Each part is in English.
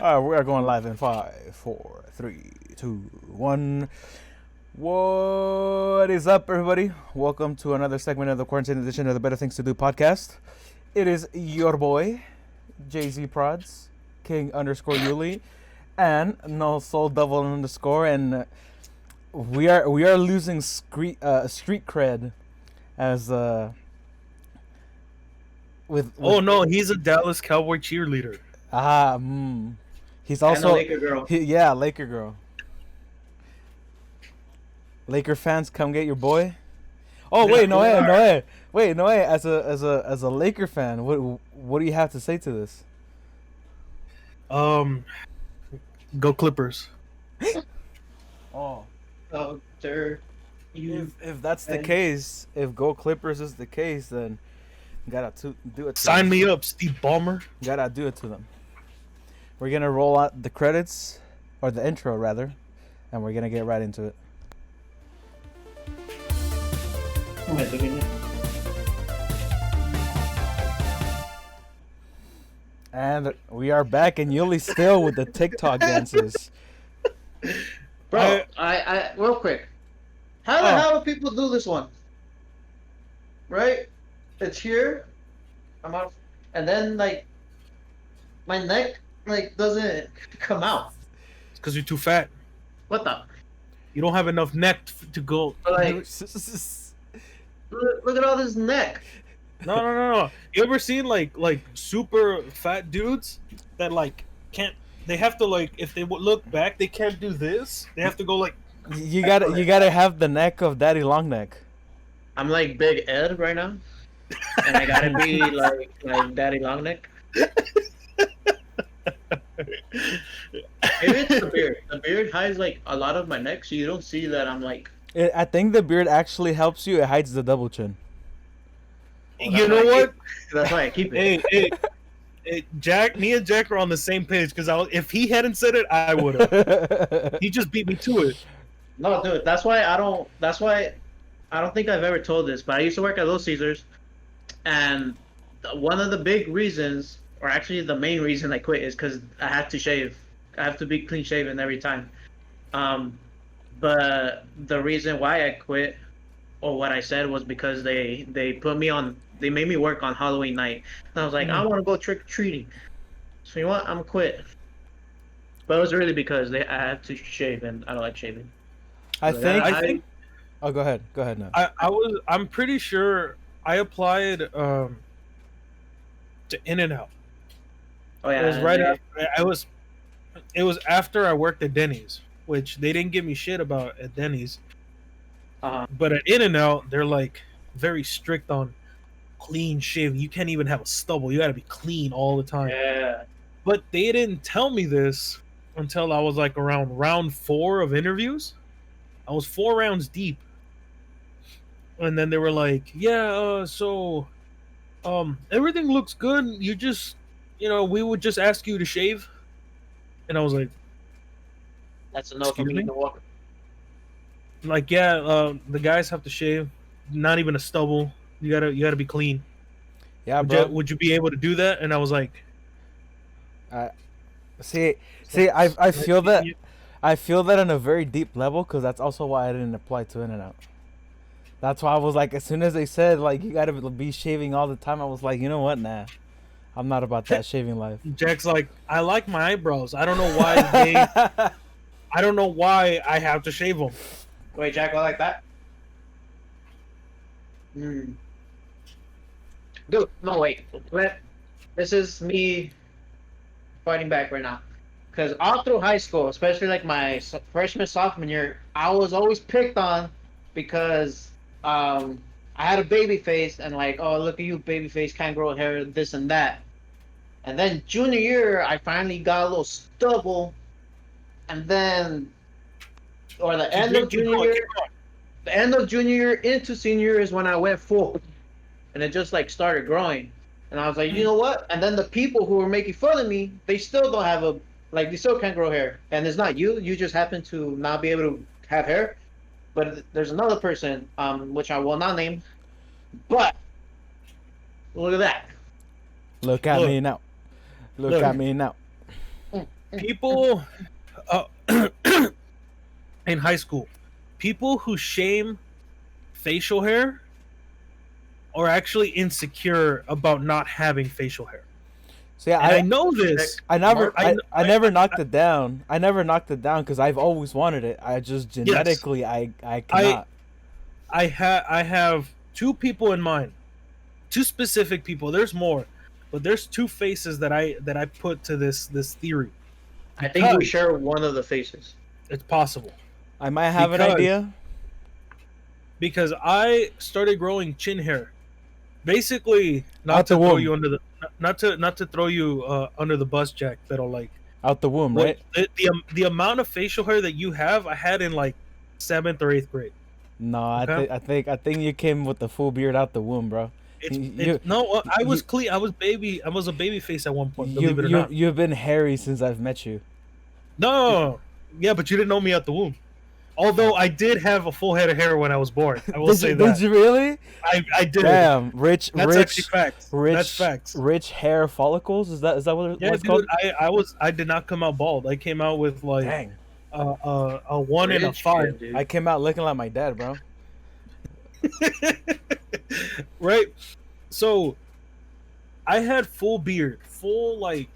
All right, we are going live in 5, 4, 3, 2, 1. What is up, everybody? Welcome to another segment of the quarantine edition of the Better Things to Do podcast. It is your boy, JZ Prods, King_Yuli, and No Soul Double _, and we are losing street cred as with Oh no, he's a Dallas Cowboy cheerleader. He's also and a Laker girl. Laker girl. Laker fans, come get your boy. Oh wait, no way. As a Laker fan, what do you have to say to this? Go Clippers. Oh, Sir. if that's the case, if Go Clippers is the case, then gotta do it. Sign me up, Steve Ballmer. Gotta do it to them. We're gonna roll out the credits, or the intro rather, and we're gonna get right into it. And we are back, and Yuli's still with the TikTok dances. Bro, I real quick. How the hell do people do this one? Right? It's here. I'm out. And then, like, my neck, like, doesn't come out. It's because you're too fat. What the? You don't have enough neck to go. Like, look at all this neck. No. You ever seen like super fat dudes that like can't? They have to like if they look back, they can't do this. They have to go like. You gotta have the neck of Daddy Longneck. I'm like Big Ed right now, and I gotta be like Daddy Longneck. Maybe it's the beard. The beard hides like a lot of my neck, so you don't see that I'm like. I think the beard actually helps you. It hides the double chin. Well, You know what? That's why I keep it. Hey, Jack. Me and Jack are on the same page because if he hadn't said it, I would have. He just beat me to it. No, dude. That's why I don't. That's why I don't think I've ever told this. But I used to work at Little Caesars, and one of the big reasons, or actually the main reason I quit, is because I had to shave. I have to be clean shaven every time. But the reason why I quit, or what I said, was because they put me on. They made me work on Halloween night, and I was like, I want to go trick or treating. So you know what? I'm gonna quit. But it was really because I had to shave, and I don't like shaving. I think. Oh, go ahead now. I'm pretty sure I applied to In-N-Out. Oh yeah. It was right after it was after I worked at Denny's, which they didn't give me shit about at Denny's. But at In-N-Out, they're like very strict on clean shaving. You can't even have a stubble. You got to be clean all the time. Yeah. But they didn't tell me this until I was like around round 4 of interviews. I was 4 rounds deep. And then they were like, yeah, so everything looks good. You just, we would just ask you to shave. And I was like, That's enough for me to walk. like, yeah, the guys have to shave. Not even a stubble. You gotta be clean. Yeah, bro. Would you be able to do that? And I was like, see, I feel that. I feel that on a very deep level, because that's also why I didn't apply to In-N-Out. That's why I was like, as soon as they said like you gotta be shaving all the time, I was like, you know what, nah, I'm not about that shaving life. Jack's like, I like my eyebrows. I don't know why I don't know why I have to shave them. Wait, Jack, I like that. Dude, no, wait. This is me fighting back right now. Because all through high school, especially like my freshman, sophomore year, I was always picked on because I had a baby face and like, oh, look at you, baby face, can't grow hair, this and that. And then junior year, I finally got a little stubble. And then, or the end of junior year into senior year is when I went full. And it just like started growing. And I was like, you know what? And then the people who were making fun of me, they still don't have they still can't grow hair. And it's not you. You just happen to not be able to have hair. But there's another person, which I will not name. But look at that. Look at me now. Look at me now. people uh, in high school, people who shame facial hair are actually insecure about not having facial hair. So yeah, And I know this. I never I- I never knocked it down. I never knocked it down because I've always wanted it. I just genetically I cannot. I have two people in mind, two specific people. There's more, but there's two faces that I put to this theory. I think we Because share one of the faces. it's possible. I might have an because- idea. Because I started growing chin hair, basically Out not the to throw womb. you under the not to throw you under the bus, Jack. But like Out the womb, right? the amount of facial hair that you have, I had in like 7th or 8th grade. No, Okay. I think you came with the full beard out the womb, bro. I was clean. I was a baby face at one point. Believe it or You not. you've been hairy since I've met you. No, yeah, but you didn't know me at the womb. Although I did have a full head of hair when I was born. I will say that. Did you really? I did. Damn, That's actually facts. That's facts. Rich hair follicles. Is that what Yeah, it's dude. called? I did not come out bald. I came out with like Dang, a 1 and a Rich 5. kid, dude. I came out looking like my dad, bro. Right. So I had full beard, full like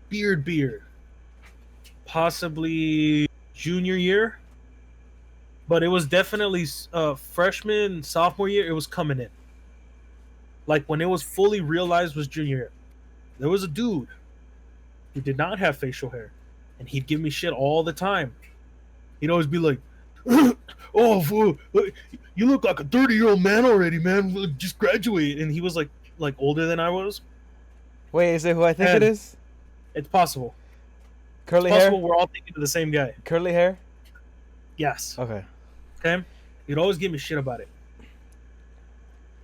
beard, possibly junior year, but it was definitely freshman, sophomore year. It was coming in. Like when it was fully realized was junior year. There was a dude who did not have facial hair, and he'd give me shit all the time. He'd always be like, "Oh, fool, you look like a 30-year-old man already, man. Just graduate." And he was like older than I was. Wait, is it who I think And- it is? It's possible. Curly It's possible hair. we're all thinking of the same guy. Curly hair. Yes. Okay. Okay. He'd always give me shit about it.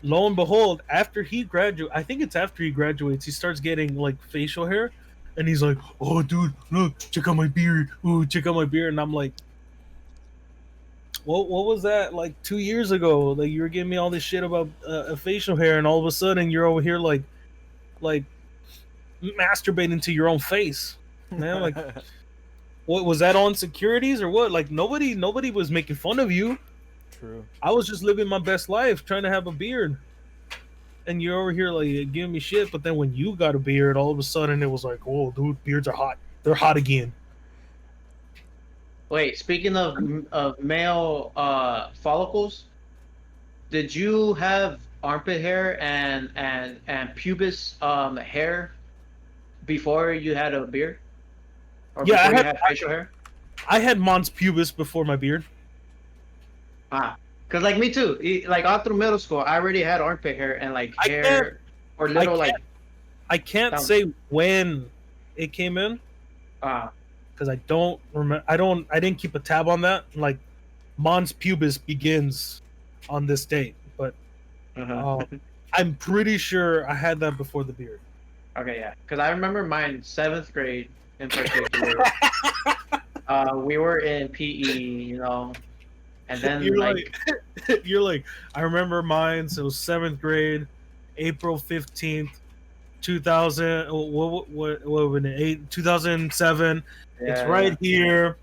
Lo and behold, after he graduates, I think it's after he graduates, he starts getting like facial hair, and he's like, "Oh, dude, look, check out my beard. Ooh, check out my beard." And I'm like, what was that like 2 years ago? Like you were giving me all this shit about facial hair, and all of a sudden you're over here like masturbating to your own face. Man, like, what was that, on insecurities or what? Like nobody was making fun of you. True. I was just living my best life, trying to have a beard, and you're over here like giving me shit. But then when you got a beard, all of a sudden it was like, "Oh, dude, beards are hot. They're hot again." Wait, speaking of male follicles, did you have armpit hair and pubis hair before you had a beard? Or Yeah, I before you had- had facial hair? I had mons pubis before my beard. Cause like me too. Like all through middle school, I already had armpit hair and like I hair or little like I can't Down. say when it came in because I don't remember. I didn't keep a tab on that. Like mons pubis begins on this date, but I'm pretty sure I had that before the beard. Okay, yeah. Cause I remember mine 7th grade in particular. We were in PE, you know, and then You're like like, you're like, I remember mine. So it was 7th grade, April 15th, 2000. What would it? 2007. It's yeah, right here,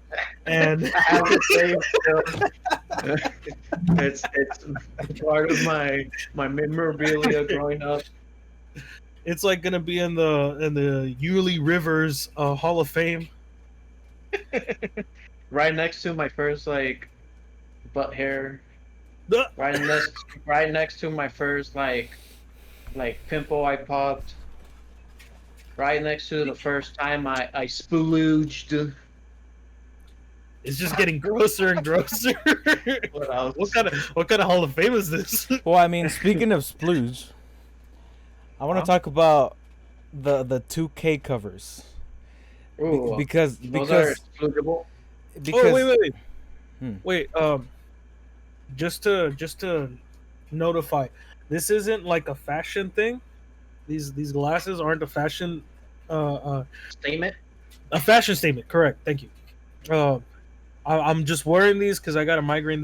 and I have the same still. It's part of my memorabilia growing up. it's like gonna be in the Yulee Rivers Hall of Fame. Right next to my first like butt hair. Duh. Right next to my first like pimple I popped. Right next to the first time I splooged. It's just getting grosser and grosser. What else? What kind of Hall of Fame is this? Well, I mean, speaking of splooge, I want to talk about the 2K covers. Ooh, because those are sploogable. because wait. Just to notify, this isn't like a fashion thing. These glasses aren't a fashion Statement. a fashion statement. Correct. Thank you. I'm just wearing these because I got a migraine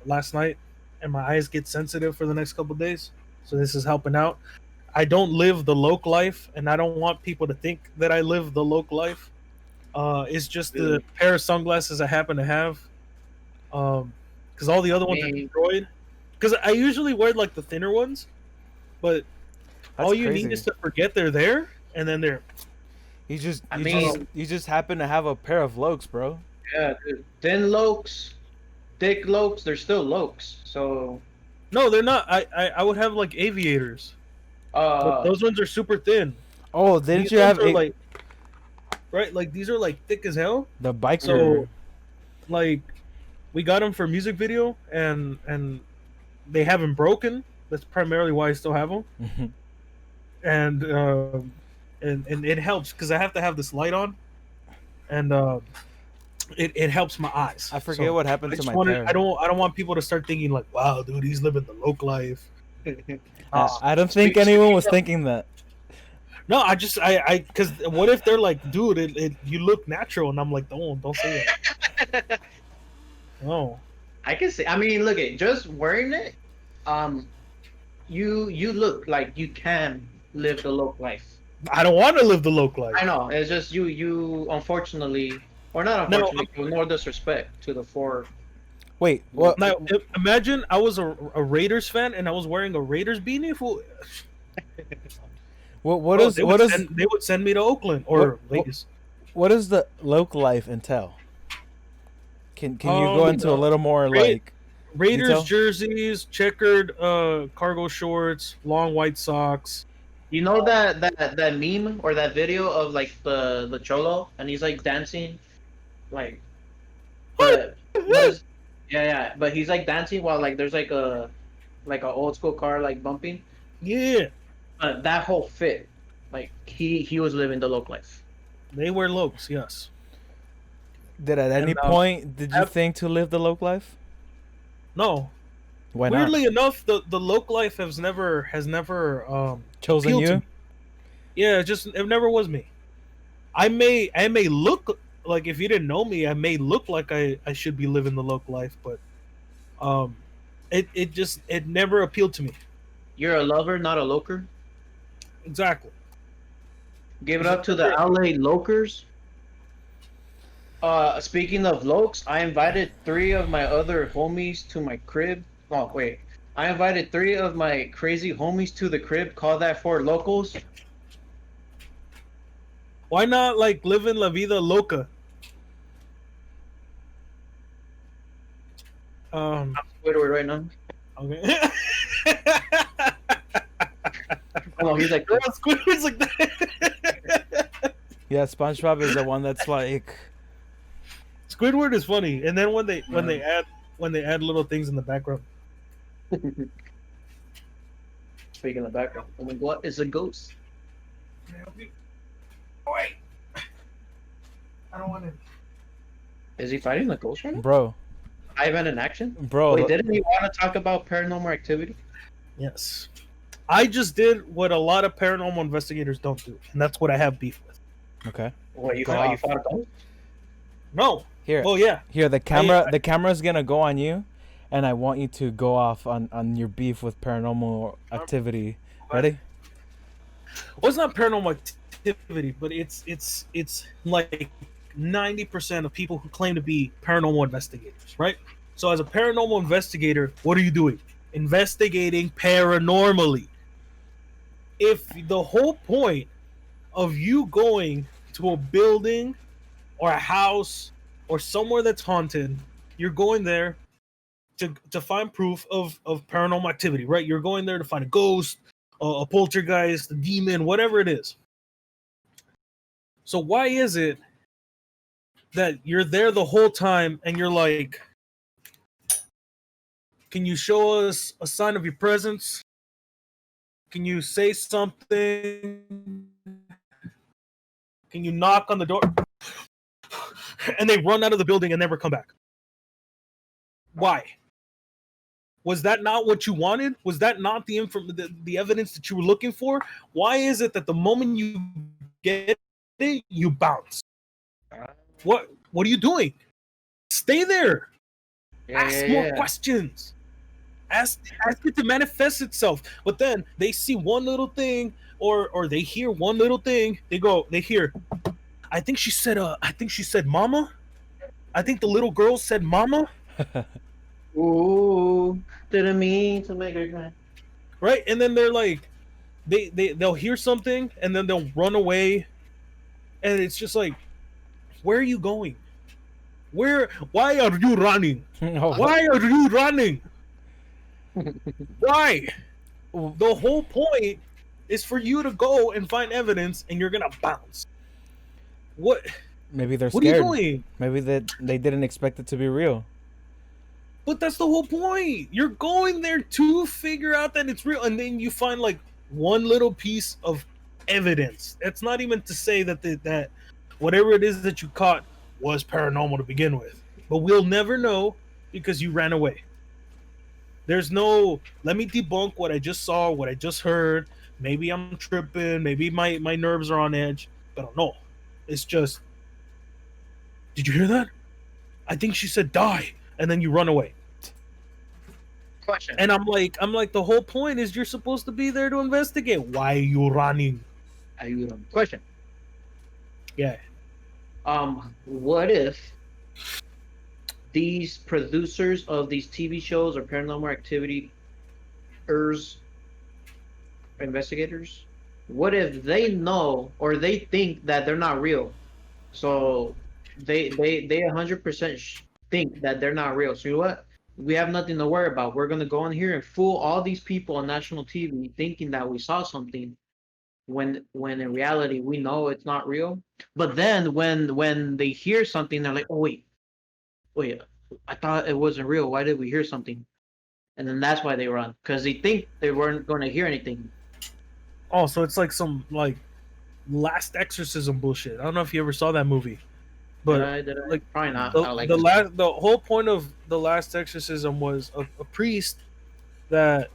last night, and my eyes get sensitive for the next couple days. So this is helping out. I don't live the Loke life, and I don't want people to think that I live the Loke life. It's just the pair of sunglasses I happen to have. Because all the other ones are destroyed. Because I usually wear like the thinner ones, but That's all you crazy. need is to forget they're there, and then they're. You just happen to have a pair of Lokes, bro. Yeah, dude. Thin Lokes, thick Lokes, they're still Lokes. So. No, they're not. I would have like aviators. But those ones are super thin. Oh, didn't These you have like, right? Like these are like thick as hell. the biker? So, like, we got them for music video, and they haven't broken. That's primarily why I still have them. And it helps because I have to have this light on, and it helps my eyes. I forget what happened to my pair. I don't want people to start thinking like, wow, dude, he's living the Loke life. I don't think anyone was thinking that. No, I because what if they're like, dude, you look natural, and I'm like, don't say that. No, I can see. I mean, look at just wearing it. You look like you can live the Loke life. I don't want to live the Loke life. I know. It's just you unfortunately, or not unfortunately, with more disrespect to the four. Wait, what? Now, imagine I was a Raiders fan and I was wearing a Raiders beanie. They would send me to Oakland or Vegas. What does the Loke life entail? Can you go into a little more like Raiders detail? jerseys, checkered cargo shorts, long white socks. You know that meme or that video of like the cholo and he's like dancing, like, but but he's like dancing while like there's like a old school car like bumping. Yeah. That whole fit, like he was living the Loke life. They wear Lokes, yes. Did at any point did you think to live the Loke life? No. Why not? Weirdly enough, the Loke life has never chosen you. Yeah, it never was me. I may look like, if you didn't know me, I may look like I should be living the Loke life, but it never appealed to me. You're a lover, not a loker. Exactly. Give it up to the LA Lokers. Speaking of Lokes, I invited 3 of my other homies to my crib. Oh wait, I invited 3 of my crazy homies to the crib. Call that 4 locals. Why not like living la vida loca? I'm Squidward right now. Okay. Oh, he's like Squidward's like that. Yeah, SpongeBob is the one that's like. Squidward is funny, and then when they add little things in the background. Speaking of the background, I mean, what is a ghost? Oh, wait, I don't want to. Is he fighting the ghost right now? Bro. Ivan in action? Bro. Wait, didn't he want to talk about paranormal activity? Yes. I just did what a lot of paranormal investigators don't do, and that's what I have beef with. Okay. What, you fought a ghost? No. Here. Oh yeah. Here, the camera's gonna go on you, and I want you to go off on your beef with paranormal activity. Ready? Well, it's not paranormal activity, but it's like 90% of people who claim to be paranormal investigators, right? So as a paranormal investigator, what are you doing? Investigating paranormally. If the whole point of you going to a building or a house or somewhere that's haunted, you're going there to find proof of paranormal activity, right? You're going there to find a ghost, a poltergeist, a demon, whatever it is. So why is it that you're there the whole time and you're like, can you show us a sign of your presence? Can you say something? Can you knock on the door? And they run out of the building and never come back. Why? Was that not what you wanted? Was that not the evidence that you were looking for? Why is it that the moment you get it, you bounce? What are you doing? Stay there. Ask more questions. Ask it to manifest itself. But then they see one little thing or they hear one little thing. They hear, I think she said mama. I think the little girl said mama. Ooh, didn't mean to make her cry. Right? And then they're like, they'll hear something and then they'll run away, and it's just like, where are you going? Why are you running? Why are you running? Why? The whole point is for you to go and find evidence, and you're gonna bounce. What? Maybe they're What are you scared. doing? Maybe they didn't expect it to be real. But that's the whole point. You're going there to figure out that it's real, and then you find like one little piece of evidence. That's not even to say that that whatever it is that you caught was paranormal to begin with. But we'll never know because you ran away. There's no, let me debunk what I just saw, what I just heard. Maybe I'm tripping. Maybe my nerves are on edge. But no, it's just, did you hear that? I think she said die, and then you run away. Question. And I'm like, the whole point is you're supposed to be there to investigate. Why are you running? Question. Yeah. What if these producers of these TV shows or paranormal activity investigators, what if they know or they think that they're not real? So they 100% think that they're not real. So you know what? We have nothing to worry about. We're gonna go in here and fool all these people on national TV thinking that we saw something, when in reality we know it's not real. But then when they hear something, they're like, oh wait, I thought it wasn't real. Why did we hear something? And then that's why they run, because they think they weren't going to hear anything. Oh, so it's like some like Last Exorcism bullshit. I don't know if you ever saw that movie, but Did I? like Probably not. the, I don't like the this. last the whole point of the Last Exorcism was a priest that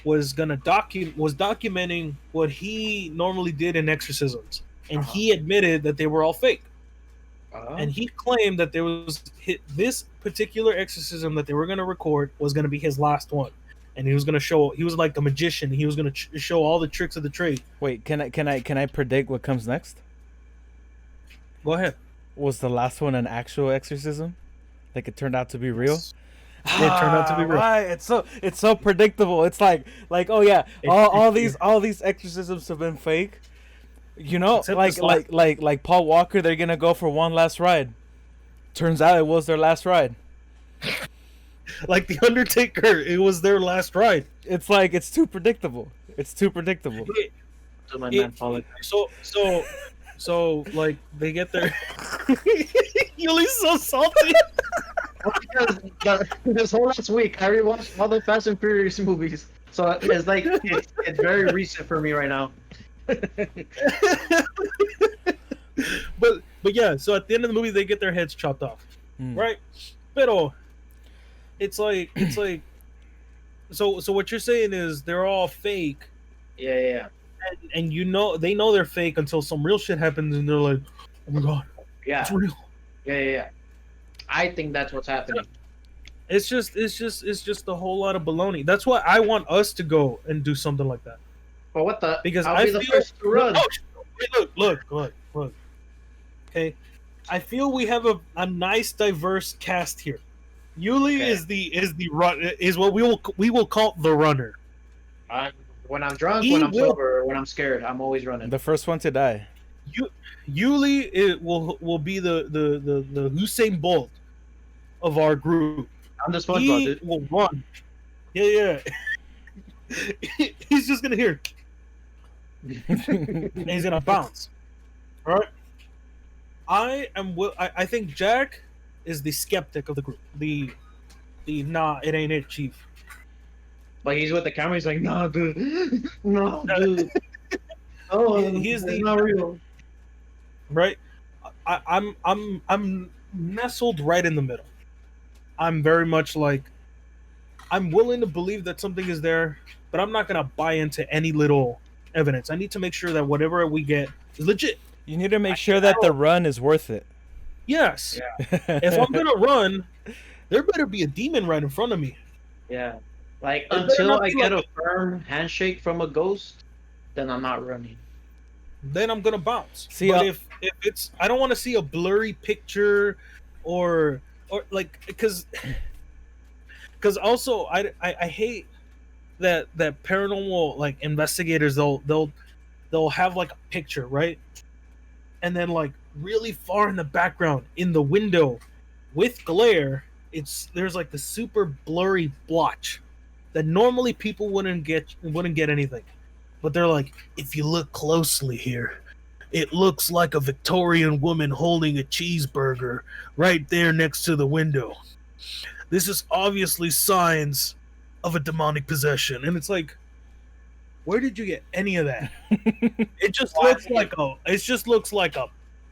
was documenting what he normally did in exorcisms, and he admitted that they were all fake. And he claimed that there was this particular exorcism that they were going to record was going to be his last one, and he was going to show. He was like a magician. He was going to show all the tricks of the trade. Wait, can I predict what comes next? Go ahead. Was the last one an actual exorcism? Like it turned out to be real? It turned out to be real. Right. It's so predictable. It's like oh yeah, all these exorcisms have been fake. You know, Except like Paul Walker, they're gonna go for one last ride. Turns out it was their last ride. Like the Undertaker, it was their last ride. It's like it's too predictable. It's too predictable. To my man, Paul. So like they get their. Yuli's so salty. Because this whole last week I rewatched all the Fast and Furious movies, so it's like it's very recent for me right now. but yeah, so at the end of the movie they get their heads chopped off, right? Pero it's like so what you're saying is they're all fake. Yeah. And you know they know they're fake until some real shit happens and they're like, oh my god, Yeah. it's real. Yeah. I think that's what's happening. It's just a whole lot of baloney. That's why I want us to go and do something like that. But what the? Because I'll I be the feel, first to run. Look. Okay, I feel we have a nice diverse cast here. Yuli is what we will call the runner. When I'm drunk, when I'm sober, when I'm scared, I'm always running. The first one to die. Yuli will be the Usain Bolt of our group. I'm the SpongeBob, He dude. will run. Yeah. He's just gonna hear. And he's gonna bounce. All right. I think Jack is the skeptic of the group. The nah, it ain't it, chief. Like he's with the camera. He's like, no, dude. No, dude. Oh, He's it's the not real. Right. I'm nestled right in the middle. I'm very much like I'm willing to believe that something is there, but I'm not gonna buy into any little evidence. I need to make sure that whatever we get is legit. You need to make sure that the run is worth it. Yes. Yeah. If I'm gonna run, there better be a demon right in front of me. Yeah. Like better until not I be get like- a firm handshake from a ghost, then I'm not running. then I'm gonna bounce. See, But if it's, I don't want to see a blurry picture, or like, because also I hate that paranormal like investigators, they'll have like a picture, right, and then like really far in the background in the window with glare, there's like the super blurry blotch that normally people wouldn't get anything, but they're like, if you look closely here, it looks like a Victorian woman holding a cheeseburger right there next to the window. This is obviously signs of a demonic possession. And it's like, where did you get any of that? It just looks like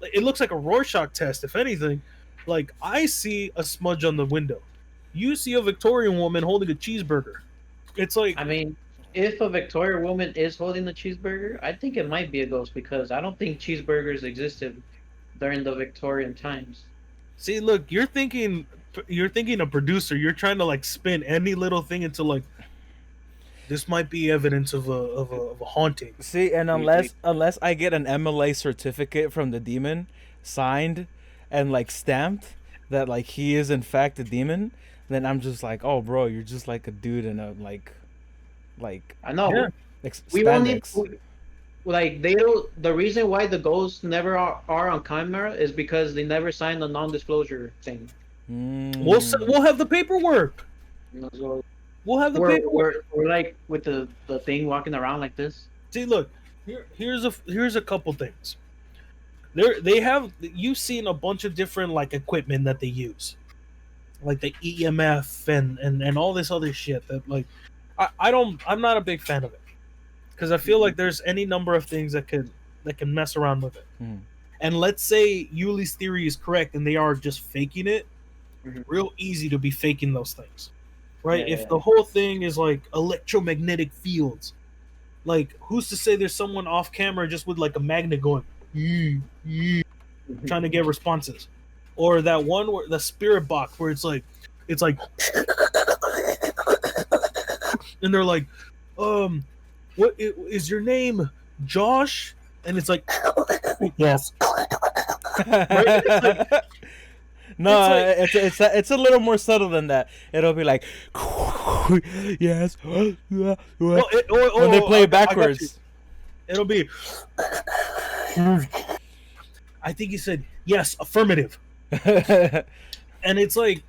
it looks like a Rorschach test, if anything. Like, I see a smudge on the window. You see a Victorian woman holding a cheeseburger. It's like, I mean, if a Victorian woman is holding the cheeseburger, I think it might be a ghost because I don't think cheeseburgers existed during the Victorian times. see, look, you're thinking a producer. You're trying to like spin any little thing into like, this might be evidence of a haunting. see, and You think? unless I get an MLA certificate from the demon, signed and like stamped that like he is in fact a demon, then I'm just like, oh, bro, you're just like a dude in a like I know. Yeah. We won't need spandex. like they don't. The reason why the ghosts never are on camera is because they never signed a non-disclosure thing. We'll have the paperwork. So We'll have the we're, paperwork. we're like with the thing walking around like this. See, look, here's a couple things. They have, you've seen a bunch of different like equipment that they use, like the EMF and all this other shit that like, I'm not a big fan of it, because I feel like there's any number of things that can mess around with it. Mhm. And let's say Yuli's theory is correct and they are just faking it. Mhm. Real easy to be faking those things, right? Yeah, If yeah. the whole thing is like electromagnetic fields, like who's to say there's someone off camera just with like a magnet going trying to get responses, or that one where the spirit box where it's like and they're like, what is your name, Josh? And it's like, yes. No, It's it's a little more subtle than that. It'll be like, yes, when they play it I got you. backwards. It'll be, I think he said yes, affirmative. And it's like,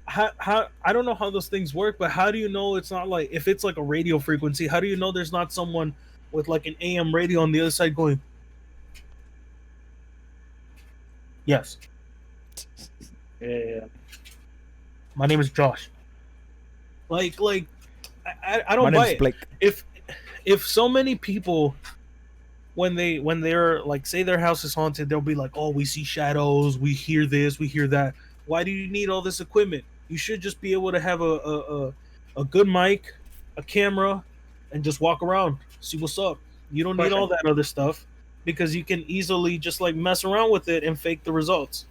how I don't know how those things work, but how do you know it's not like, if it's like a radio frequency, how do you know there's not someone with like an AM radio on the other side going, yes, Yeah. my name is Josh. Like I My don't buy name's it. Blake. If so many people, when they're like, say their house is haunted, they'll be like, oh, we see shadows, we hear this, we hear that. Why do you need all this equipment? You should just be able to have a good mic, a camera, and just walk around, see what's up. You don't need all that other stuff, because you can easily just like mess around with it and fake the results.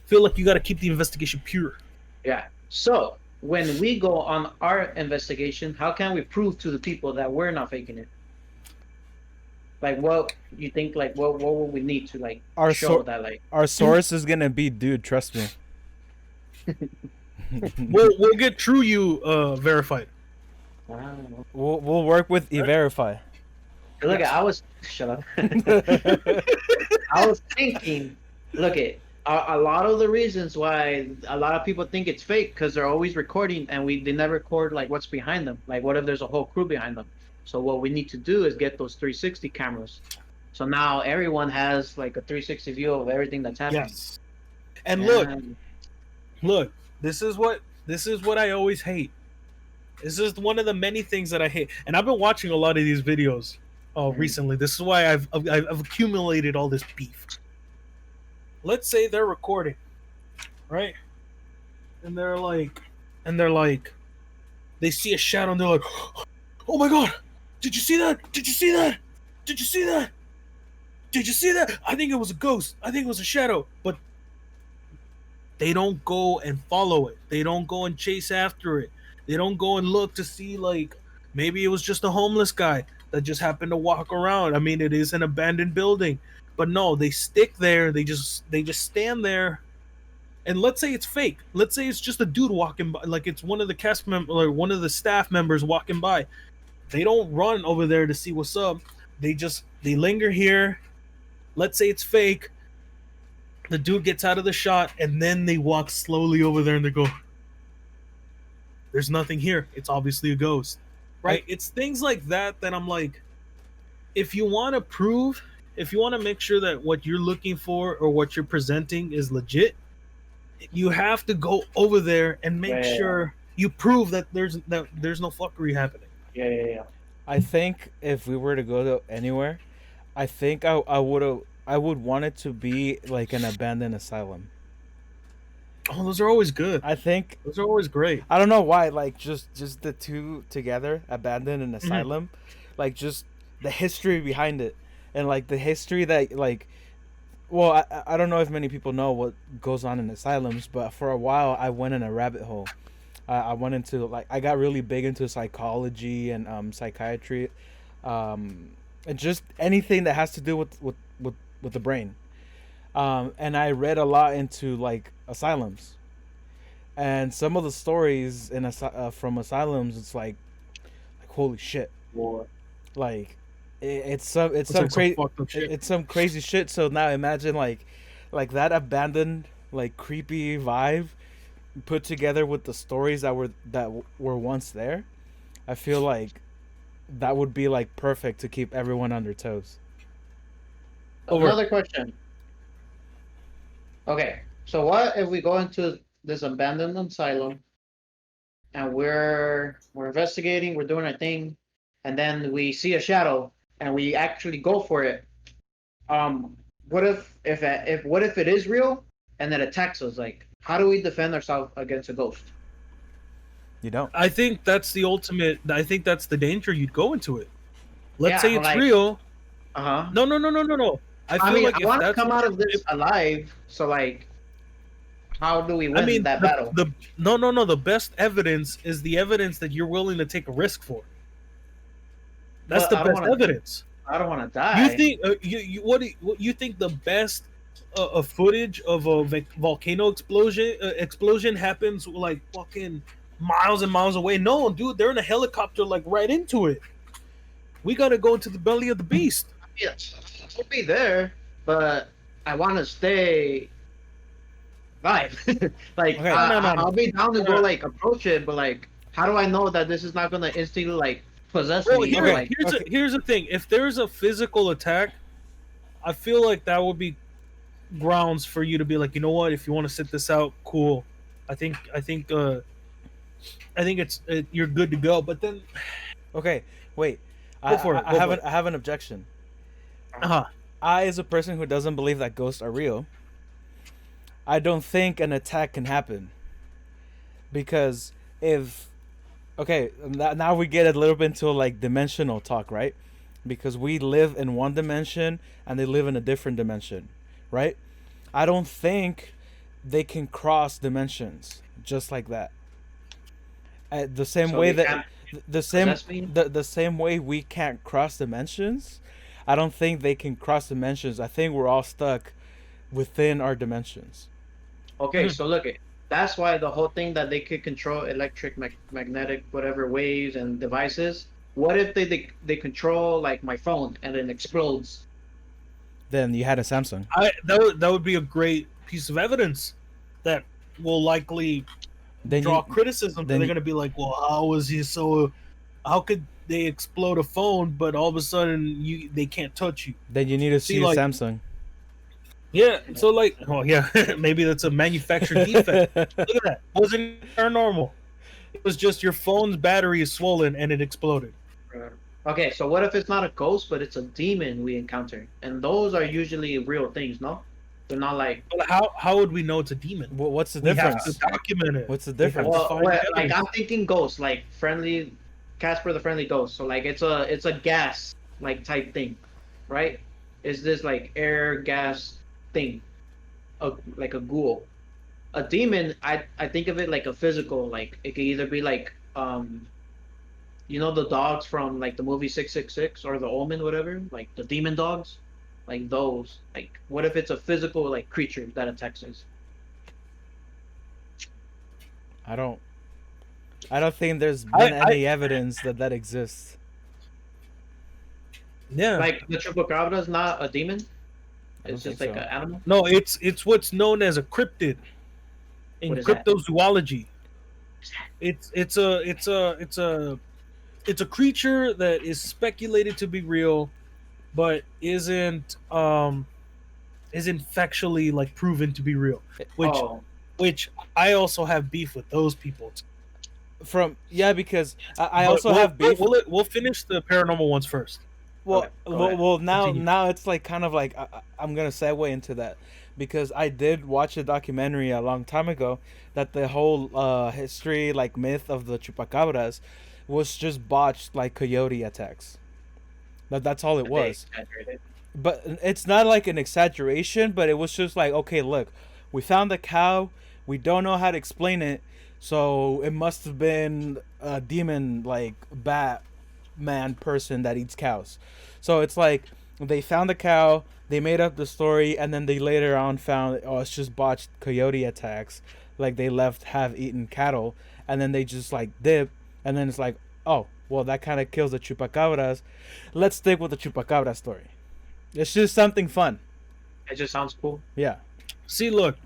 Feel like you got to keep the investigation pure. Yeah. So when we go on our investigation, how can we prove to the people that we're not faking it? Like, what you think? Like, what will we need to like Our show that? Like, Our source is gonna be, dude. Trust me. We'll get True You verified. wow. We'll work with E-Verify. Look, I was shut up. I was thinking, look at a lot of the reasons why a lot of people think it's fake because they're always recording and they never record like what's behind them. Like, what if there's a whole crew behind them? So what we need to do is get those 360 cameras. So now everyone has like a 360 view of everything that's happening. Yes. And And look, this is what I always hate. This is one of the many things that I hate, and I've been watching a lot of these videos recently. This is why I've accumulated all this beef. Let's say they're recording, right? And they're like, they see a shadow, and they're like, "Oh my god, did you see that? Did you see that? Did you see that? Did you see that? I think it was a ghost. I think it was a shadow." But they don't go and follow it. They don't go and chase after it. They don't go and look to see, like, maybe it was just a homeless guy. that just happen to walk around. I mean, it is an abandoned building, but no, they stick there. They just stand there. And let's say it's fake. Let's say it's just a dude walking by, like it's one of the cast members or one of the staff members walking by. They don't run over there to see what's up. They linger here. Let's say it's fake. The dude gets out of the shot, and then they walk slowly over there, and they go, "There's nothing here. It's obviously a ghost." Right? It's things like that that I'm like, if you want to make sure that what you're looking for or what you're presenting is legit, you have to go over there and make sure you prove that there's no fuckery happening. Yeah. I think if we were to go to anywhere, I think I would want it to be like an abandoned asylum. Oh, those are always good. I think Those are always great. I don't know why, like just the two together, abandoned and asylum, like just the history behind it, and like the history that like, well, I don't know if many people know what goes on in asylums, but for a while I went in a rabbit hole. I went into like I got really big into psychology and psychiatry, and just anything that has to do with the brain. And I read a lot into like asylums, and some of the stories in from asylums, it's like holy shit, like it's some crazy it's some crazy shit. So now imagine like that abandoned like creepy vibe put together with the stories that were once there. I feel like that would be like perfect to keep everyone on their toes. Another question. Okay, so what if we go into this abandoned asylum and we're investigating, we're doing our thing, and then we see a shadow and we actually go for it? What if it is real and it attacks us? Like, how do we defend ourselves against a ghost? You don't. I think that's the ultimate. I think that's the danger you'd go into it. Let's say it's like, real. No. I feel like I want to come out of this alive. So like, how do we win that battle? No. The best evidence is the evidence that you're willing to take a risk for. That's the best evidence. I don't want to die. You think you think the best footage of a volcano explosion happens like fucking miles and miles away? No, dude, they're in a helicopter like right into it. We gotta go into the belly of the beast. Yes, I'll be there, but I want to stay alive. Like, Okay, I'll be down to go like approach it, but like, how do I know that this is not gonna instantly like possess me? Here's the thing: if there's a physical attack, I feel like that would be grounds for you to be like, you know what? If you want to sit this out, cool. I think it's you're good to go. But then, okay, wait. I have an objection. Uh-huh. I, as a person who doesn't believe that ghosts are real, I don't think an attack can happen. Because now we get a little bit into like dimensional talk, right? Because we live in one dimension and they live in a different dimension, right? I don't think they can cross dimensions just like that. The same way that the same way we can't cross dimensions, I don't think they can cross dimensions. I think we're all stuck within our dimensions. Okay, so look, that's why the whole thing that they could control electric, magnetic, whatever waves and devices. What if they control like my phone and it explodes? Then you had a Samsung. That would be a great piece of evidence that will likely draw criticism. They're going to be like, well, how could they explode a phone, but all of a sudden they can't touch you? Then you need to see a Samsung. Yeah, so like, oh yeah, maybe that's a manufactured defect. Look at that. It wasn't paranormal. It was just your phone's battery is swollen and it exploded. Okay, so what if it's not a ghost, but it's a demon we encounter? And those are usually real things, no? They're not like... How would we know it's a demon? What's the difference? We have to document it. What's the difference? Well, like, I'm thinking ghosts, like friendly... Casper the Friendly Ghost. So, like, it's a gas, like, type thing, right? Is this, like, air, gas thing? Like a ghoul. A demon, I think of it like a physical, like, it could either be, like, you know the dogs from like the movie 666 or the Omen, whatever, like the demon dogs, like those. Like, what if it's a physical like creature that attacks us? I don't. I don't think there's I been I any evidence that that exists. yeah. Like the chupacabra is not a demon; I don't it's think just like so. an animal. No, it's what's known as a cryptid in What is that? cryptozoology. It's a creature that is speculated to be real, but isn't factually like proven to be real. Which Oh, which I also have beef with those people. From yeah, because I But also have beef. we'll finish the paranormal ones first. okay. Well, Go ahead. now Continue. it's like kind of like I'm gonna segue into that because I did watch a documentary a long time ago that the whole history like myth of the chupacabras was just botched like coyote attacks. That's all it They was. exaggerated. But it's not like an exaggeration, but it was just like, okay, look, we found the cow, we don't know how to explain it, so it must have been a demon like Batman person that eats cows. So it's like they found the cow, they made up the story, and then they later on found, oh, it's just botched coyote attacks, like they left half-eaten cattle, and then they just like dip, and then it's like, oh, well, that kind of kills the chupacabras. Let's stick with the chupacabra story. It's just something fun. It just sounds cool. Yeah. See, look,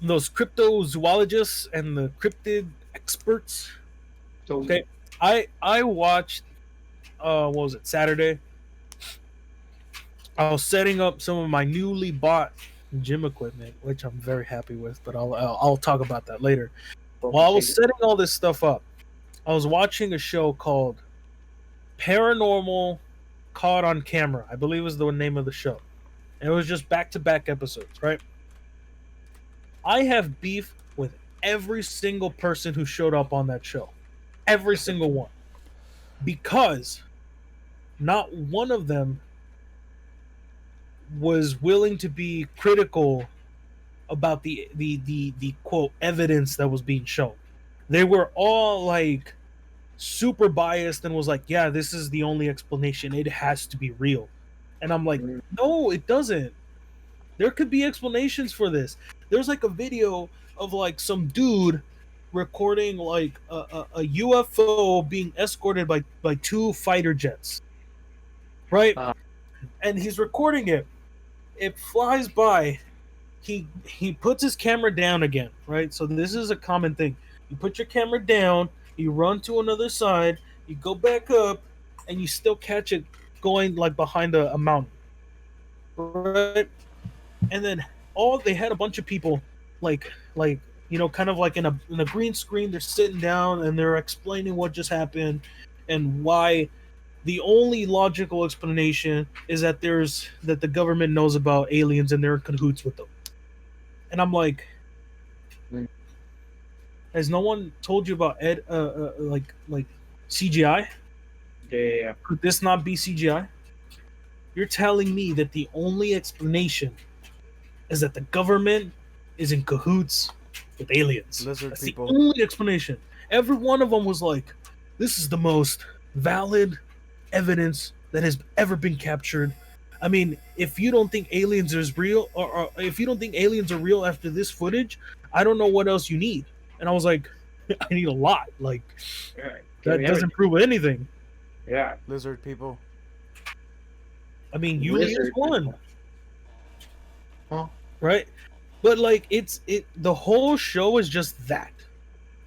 those cryptozoologists and the cryptid experts. So Okay, I watched. What was it? Saturday. I was setting up some of my newly bought gym equipment, which I'm very happy with. But I'll talk about that later. While I was setting all this stuff up, I was watching a show called Paranormal Caught on Camera. I believe was the name of the show. And it was just back-to-back episodes, right? I have beef with every single person who showed up on that show. Every single one. Because not one of them was willing to be critical about the quote evidence that was being shown. They were all like super biased and was like, yeah, this is the only explanation. It has to be real. And I'm like, no, it doesn't. There could be explanations for this. There's like a video of like some dude recording like a UFO being escorted by two fighter jets. Right? Uh, And he's recording it. It flies by. He puts his camera down again, right? So this is a common thing. You put your camera down, you run to another side, you go back up, and you still catch it going like behind a mountain. Right? And then they had a bunch of people like kind of like in a green screen. They're sitting down and they're explaining what just happened and why the only logical explanation is that the government knows about aliens and they're in cahoots with them. And I'm like, has no one told you about like CGI? yeah. Could this not be CGI? You're telling me that the only explanation is that the government is in cahoots with aliens. Lizard That's people. the only explanation. Every one of them was like, this is the most valid evidence that has ever been captured. I mean, if you don't think aliens is real, or if you don't think aliens are real after this footage, I don't know what else you need. And I was like, I need a lot. Like, Yeah. that doesn't prove anything. Yeah. Lizard people. I mean, Yuli is Lizard one. people. Huh? Right? But like the whole show is just that.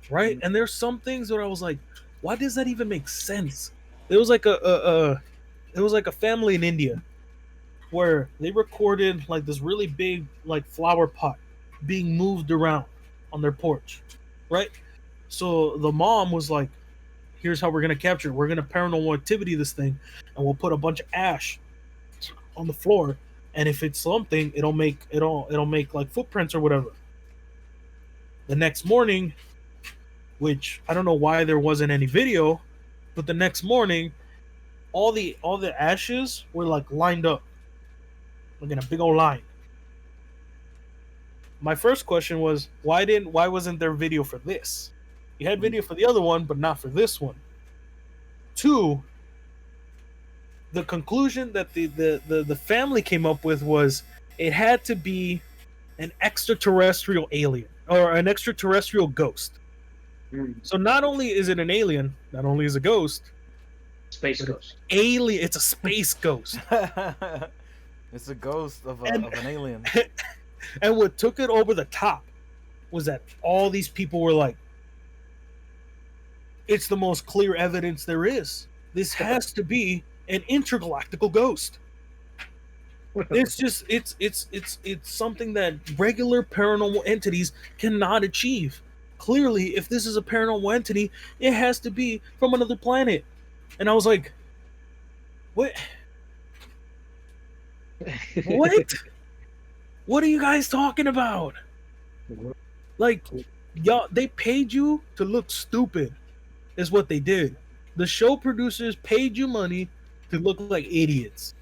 Right? And there's some things where I was like, why does that even make sense? There was like a family in India where they recorded like this really big like flower pot being moved around on their porch. Right? So the mom was like, here's how we're gonna capture it. We're gonna paranormal activity this thing and we'll put a bunch of ash on the floor, and if it's something, it'll make like footprints or whatever. The next morning, which I don't know why there wasn't any video, but the next morning, all the ashes were like lined up, like in a big old line. My first question was, why wasn't there video for this? You had video for the other one, but not for this one. 2, the conclusion that the family came up with was it had to be an extraterrestrial alien or an extraterrestrial ghost. So not only is it an alien, not only is it a ghost, Space Ghost. alien. It's a space ghost. It's a ghost of an alien. And what took it over the top was that all these people were like, it's the most clear evidence there is. This has to be an intergalactical ghost. It's just it's something that regular paranormal entities cannot achieve. Clearly, if this is a paranormal entity, it has to be from another planet. And I was like, what? What? What are you guys talking about? Like, y'all, they paid you to look stupid, is what they did. The show producers paid you money to look like idiots.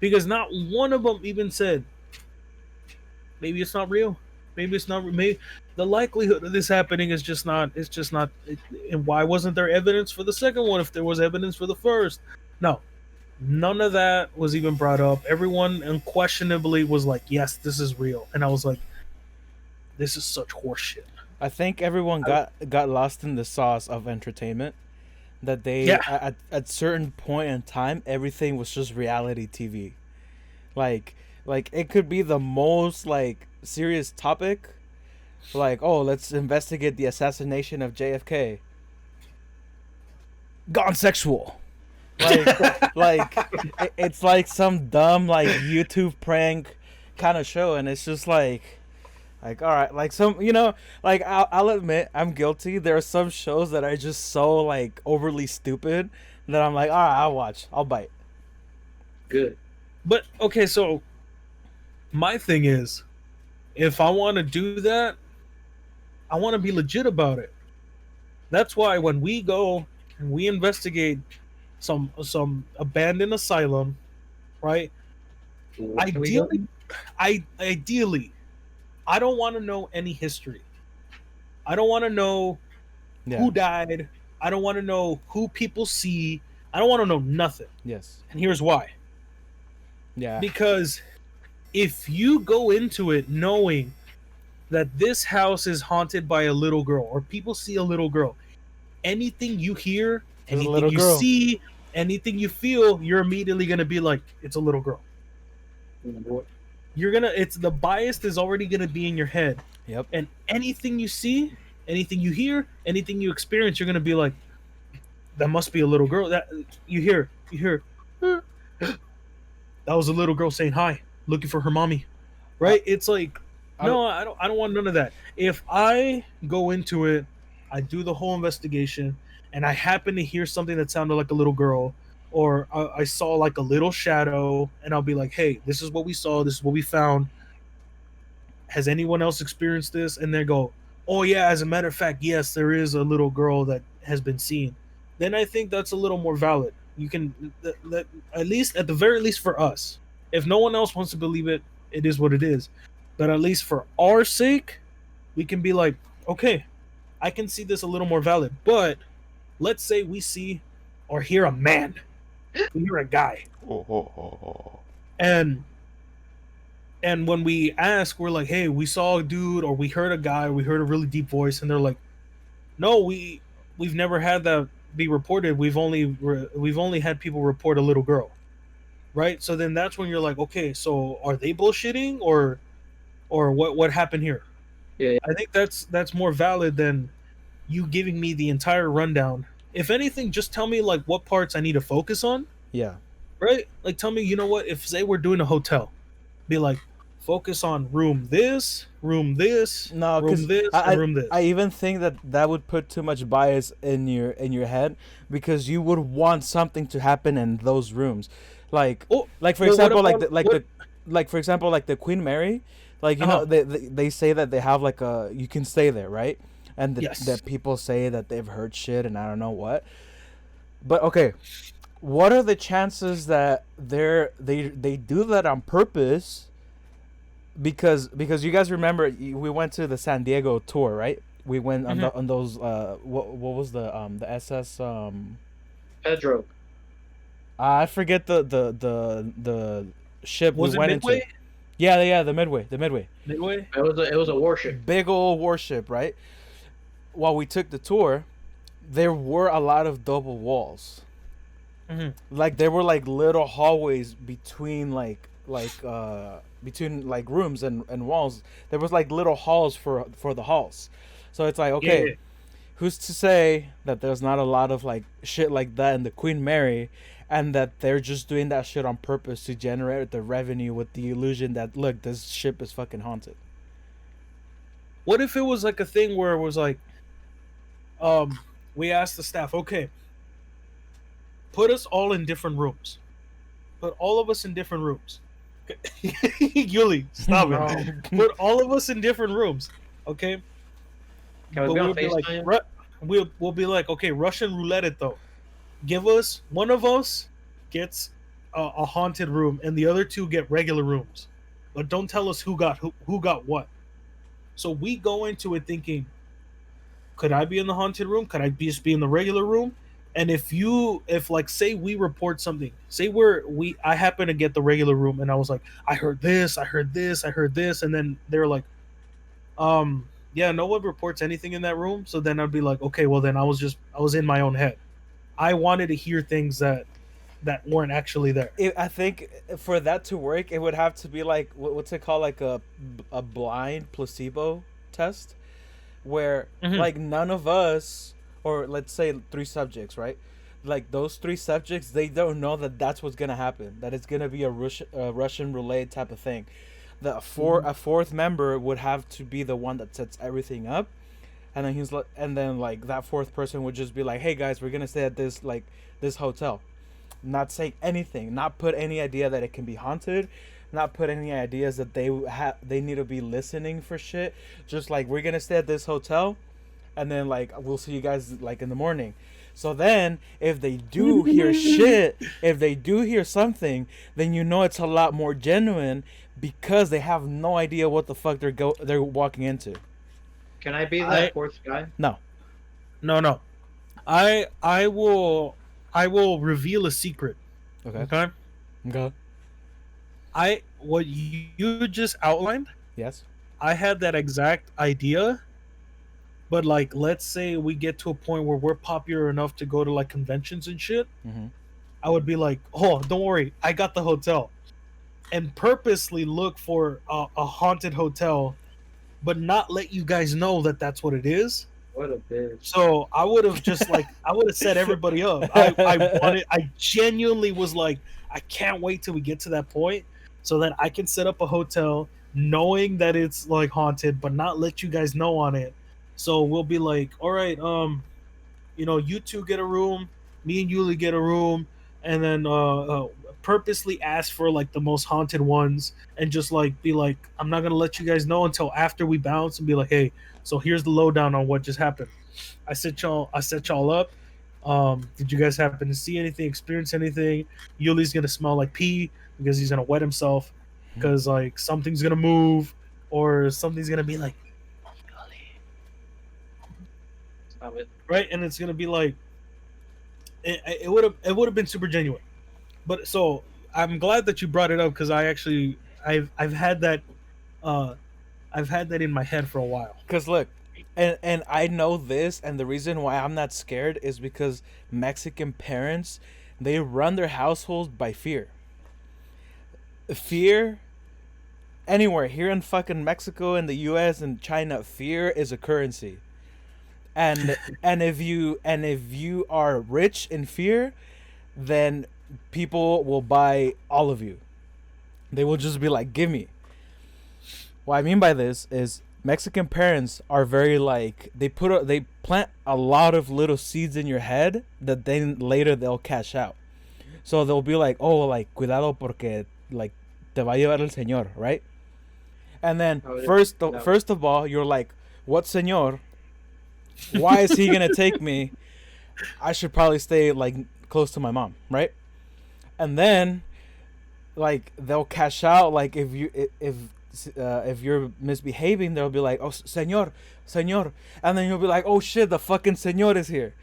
Because not one of them even said, maybe it's not real. Maybe it's not. Maybe the likelihood of this happening is just not. It's just not. And why wasn't there evidence for the second one if there was evidence for the first? No, none of that was even brought up. Everyone unquestionably was like, "Yes, this is real," and I was like, "This is such horseshit." I think everyone got lost in the sauce of entertainment. That they at certain point in time, everything was just reality TV. Like it could be the most like serious topic, like, oh, let's investigate the assassination of JFK. Gone sexual. It's like some dumb like YouTube prank kind of show, and it's just like all right, like some, like I'll admit I'm guilty. There are some shows that are just so like overly stupid that I'm like, all right, I'll bite. Good. But okay, so my thing is, if I want to do that, I want to be legit about it. That's why when we go and we investigate some abandoned asylum, right? Ideally, I don't want to know any history. I don't want to know who died. I don't want to know who people see. I don't want to know nothing. Yes. And here's why. Yeah. Because if you go into it knowing that this house is haunted by a little girl, or people see a little girl, anything you hear, anything you see, anything you feel, you're immediately going to be like, it's a little girl. It's the bias is already going to be in your head. Yep. And anything you see, anything you hear, anything you experience, you're going to be like, that must be a little girl. That you hear, that was a little girl saying hi, looking for her mommy. Right? It's like, no, I don't want none of that. If I go into it, I do the whole investigation, and I happen to hear something that sounded like a little girl, or I saw like a little shadow, and I'll be like, hey, this is what we saw, this is what we found. Has anyone else experienced this? And they go, oh yeah, as a matter of fact, yes, there is a little girl that has been seen. Then I think that's a little more valid. You can, at the very least for us. If no one else wants to believe it, it is what it is. But at least for our sake, we can be like, okay, I can see this a little more valid. But let's say we see or hear a man. We hear a guy. And when we ask, we're like, hey, we saw a dude, or we heard a guy, we heard a really deep voice, and they're like, no, we've never had that be reported. We've only had people report a little girl. Right? So then that's when you're like, okay, so are they bullshitting or what happened here? Yeah. I think that's more valid than you giving me the entire rundown. If anything, just tell me like what parts I need to focus on. Yeah. Right? Like tell me, you know what, if say we're doing a hotel, be like, focus on room this, room this, no, room this, and room this. I even think that would put too much bias in your head, because you would want something to happen in those rooms. Like for example, for example, like the Queen Mary, like they say that they have like you can stay there, right? And that people say that they've heard shit and I don't know what. But okay, what are the chances that they do that on purpose? Because you guys remember we went to the San Diego tour, right? We went on Mhm. on those what was the SS Pedro. I forget the ship we Was it went into. Midway? Yeah, the Midway. Midway? It was a warship. Big old warship, right? While we took the tour, there were a lot of double walls. Mhm. Like there were like little hallways between between like rooms and walls. There was like little halls for the halls. So it's like, Yeah, okay, yeah. who's to say that there's not a lot of like shit like that in the Queen Mary, and that they're just doing that shit on purpose to generate the revenue with the illusion that, look, this ship is fucking haunted. What if it was like a thing where it was like, we asked the staff, okay, put us all in different rooms. Put all of us in different rooms. Yuli, stop No. it. Put all of us in different rooms. Okay? Can we But be on we'll be like, FaceTime? we'll be like, okay, Russian roulette it though. Give us one of us gets a haunted room, and the other two get regular rooms. But don't tell us who got what. So we go into it thinking, could I be in the haunted room? Could I just be in the regular room? And if like say we report something, say I happen to get the regular room, and I was like, I heard this, I heard this, I heard this, and then they're like, yeah, no one reports anything in that room. So then I'd be like, okay, well then I was in my own head. I wanted to hear things that weren't actually there. I think for that to work, it would have to be like what's it called, like a blind placebo test, where Mhm. like none of us, or let's say three subjects, right? Like those three subjects, they don't know that that's what's gonna happen. That it's gonna be a Russian roulette type of thing. A fourth member would have to be the one that sets everything up, and then and then like that fourth person would just be like, "Hey guys, we're gonna stay at this hotel." Not say anything, not put any idea that it can be haunted, not put any ideas that they need to be listening for shit. Just like, we're gonna stay at this hotel, and then like we'll see you guys like in the morning. So then if they do hear shit, if they do hear something, then you know it's a lot more genuine, because they have no idea what the fuck they're walking into. Can I be I- that fourth guy? No. No. I will reveal a secret. Okay. Okay? Okay. What you just outlined, Yes. I had that exact idea, but like let's say we get to a point where we're popular enough to go to like conventions and shit, Mm-hmm. I would be like, oh, don't worry, I got the hotel, and purposely look for a haunted hotel, but not let you guys know that that's what it is. What a bitch. So I would have just like I would have set everybody up. I genuinely was like, I can't wait till we get to that point, so that I can set up a hotel knowing that it's like haunted, but not let you guys know on it. So we'll be like, all right, you two get a room, me and Yuli get a room, and then purposely ask for like the most haunted ones, and just like be like, I'm not gonna let you guys know until after we bounce, and be like, hey, so here's the lowdown on what just happened. I set y'all up. Did you guys happen to see anything, experience anything? Yuli's gonna smell like pee because he's gonna wet himself, because like something's gonna move, or something's gonna be like, Stop it. right, and it's gonna be like, it would have been super genuine. But so I'm glad that you brought it up, because I've had that in my head for a while. Because look, and I know this, and the reason why I'm not scared is because Mexican parents, they run their households by fear. Fear, anywhere here in fucking Mexico, in the U.S. and China, fear is a currency. And if you are rich in fear, then people will buy all of you. They will just be like, give me. What I mean by this is, Mexican parents are very like, they plant a lot of little seeds in your head that then later they'll cash out. So they'll be like, oh, like, cuidado porque like te va a llevar el señor, right? And then Oh, yeah. first No. first of all, you're like, what señor? Why is he gonna take me? I should probably stay like close to my mom, right? And then like they'll cash out, like if if you're misbehaving, they'll be like, "Oh, señor, señor," and then you'll be like, "Oh shit, the fucking señor is here,"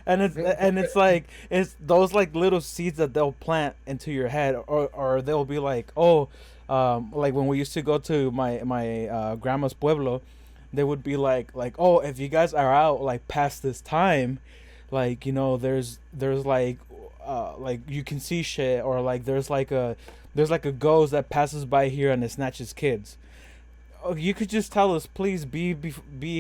and it's like it's those like little seeds that they'll plant into your head, or they'll be like, "Oh, like when we used to go to my grandma's pueblo, they would be like, oh, if you guys are out like past this time, like there's like you can see shit, or like there's like a ghost that passes by here and it snatches kids. Oh, you could just tell us, please be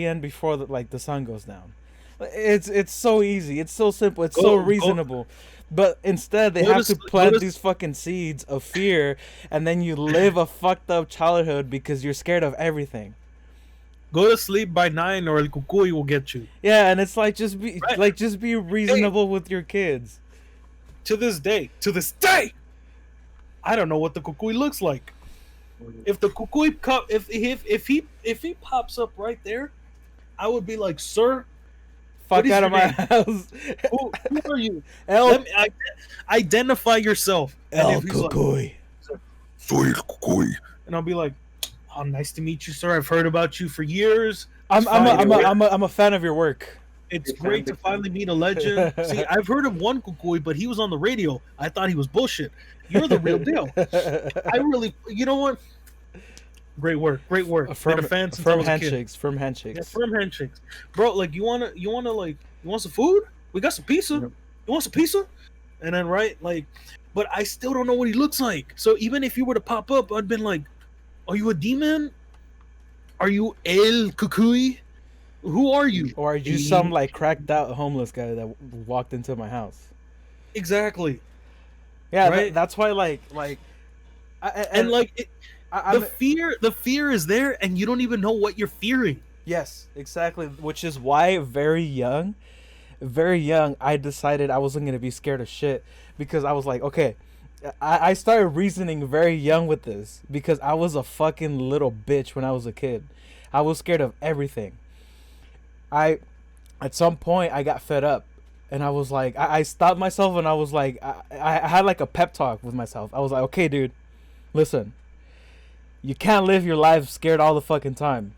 in before the sun goes down. It's so easy, it's so simple, it's so reasonable. But instead, they have to plant these fucking seeds of fear, and then you live a fucked up childhood because you're scared of everything. Go to sleep by 9, or El Cucuy will get you. Yeah, and it's like just be reasonable with your kids. To this day, I don't know what the Cucuy looks like. If the Cucuy if he pops up right there, I would be like, sir, fuck out of my house. Who are you? Let me identify yourself. El Cucuy. Soy el Cucuy. And I'll be like, oh, nice to meet you, sir. I've heard about you for years. I'm a fan of your work. It's great to finally meet a legend. See, I've heard of one Cucuy, but he was on the radio. I thought he was bullshit. You're the real deal. I really, you know what? Great work. Firm handshakes. Yeah, firm handshakes, bro. Like you want some food? We got some pizza. You want some pizza? And then but I still don't know what he looks like. So even if you were to pop up, I'd been like, are you a demon? Are you El Cucuy? Who are you? Or are you some like cracked out homeless guy that walked into my house? Exactly. Yeah, right? That's why the fear is there, and you don't even know what you're fearing. Yes, exactly. Which is why very young, I decided I wasn't gonna be scared of shit, because I was like, okay, I started reasoning very young with this because I was a fucking little bitch when I was a kid. I was scared of everything. At some point I got fed up, and I was like, I stopped myself, and I was like, I had like a pep talk with myself. I was like, okay, dude, listen, you can't live your life scared all the fucking time.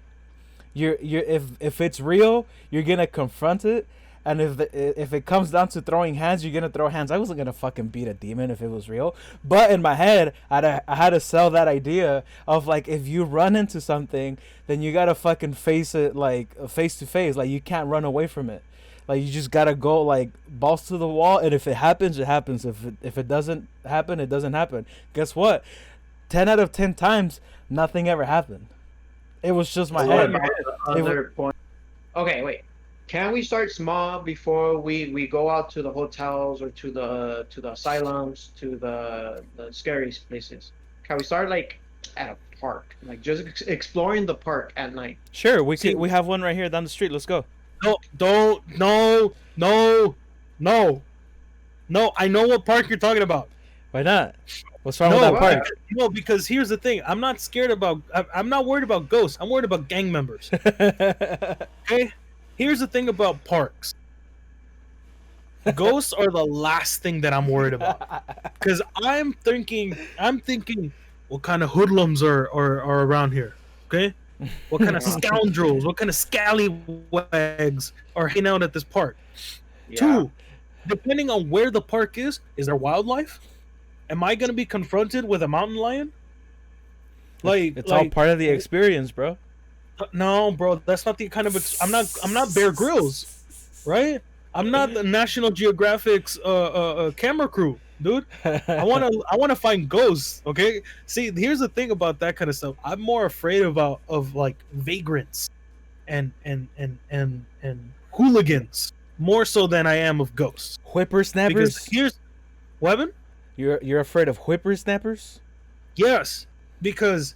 If it's real, you're gonna confront it, and if it comes down to throwing hands, you're gonna throw hands. I wasn't gonna fucking beat a demon if it was real, but in my head, I had to sell that idea of like, if you run into something, then you gotta fucking face it like face to face. Like you can't run away from it. Like you just gotta go like balls to the wall, and if it happens, it happens. If it doesn't happen, it doesn't happen. Guess what? 10 out of 10 times, nothing ever happened. It was just my head. Okay, wait. Can we start small before we go out to the hotels or to the asylums, to the scary places? Can we start like at a park, like just exploring the park at night? Sure, we have one right here down the street. Let's go. No. I know what park you're talking about. Why not? What's wrong with that park? No, because here's the thing. I'm not worried about ghosts. I'm worried about gang members. Okay? Here's the thing about parks. Ghosts are the last thing that I'm worried about. Because I'm thinking, what kind of hoodlums are around here? Okay? What kind of scoundrels, what kind of scallywags are hanging out at this park? Yeah. 2, depending on where the park is there wildlife? Am I gonna be confronted with a mountain lion? It's all part of the experience, bro. No, bro, that's not the kind of. I'm not Bear Grylls, right? I'm not the National Geographic's camera crew, dude. I wanna find ghosts. Okay. See, here's the thing about that kind of stuff. I'm more afraid of like vagrants, and hooligans more so than I am of ghosts. Whippersnappers. Because here's weapon. You're afraid of whippersnappers? Yes, because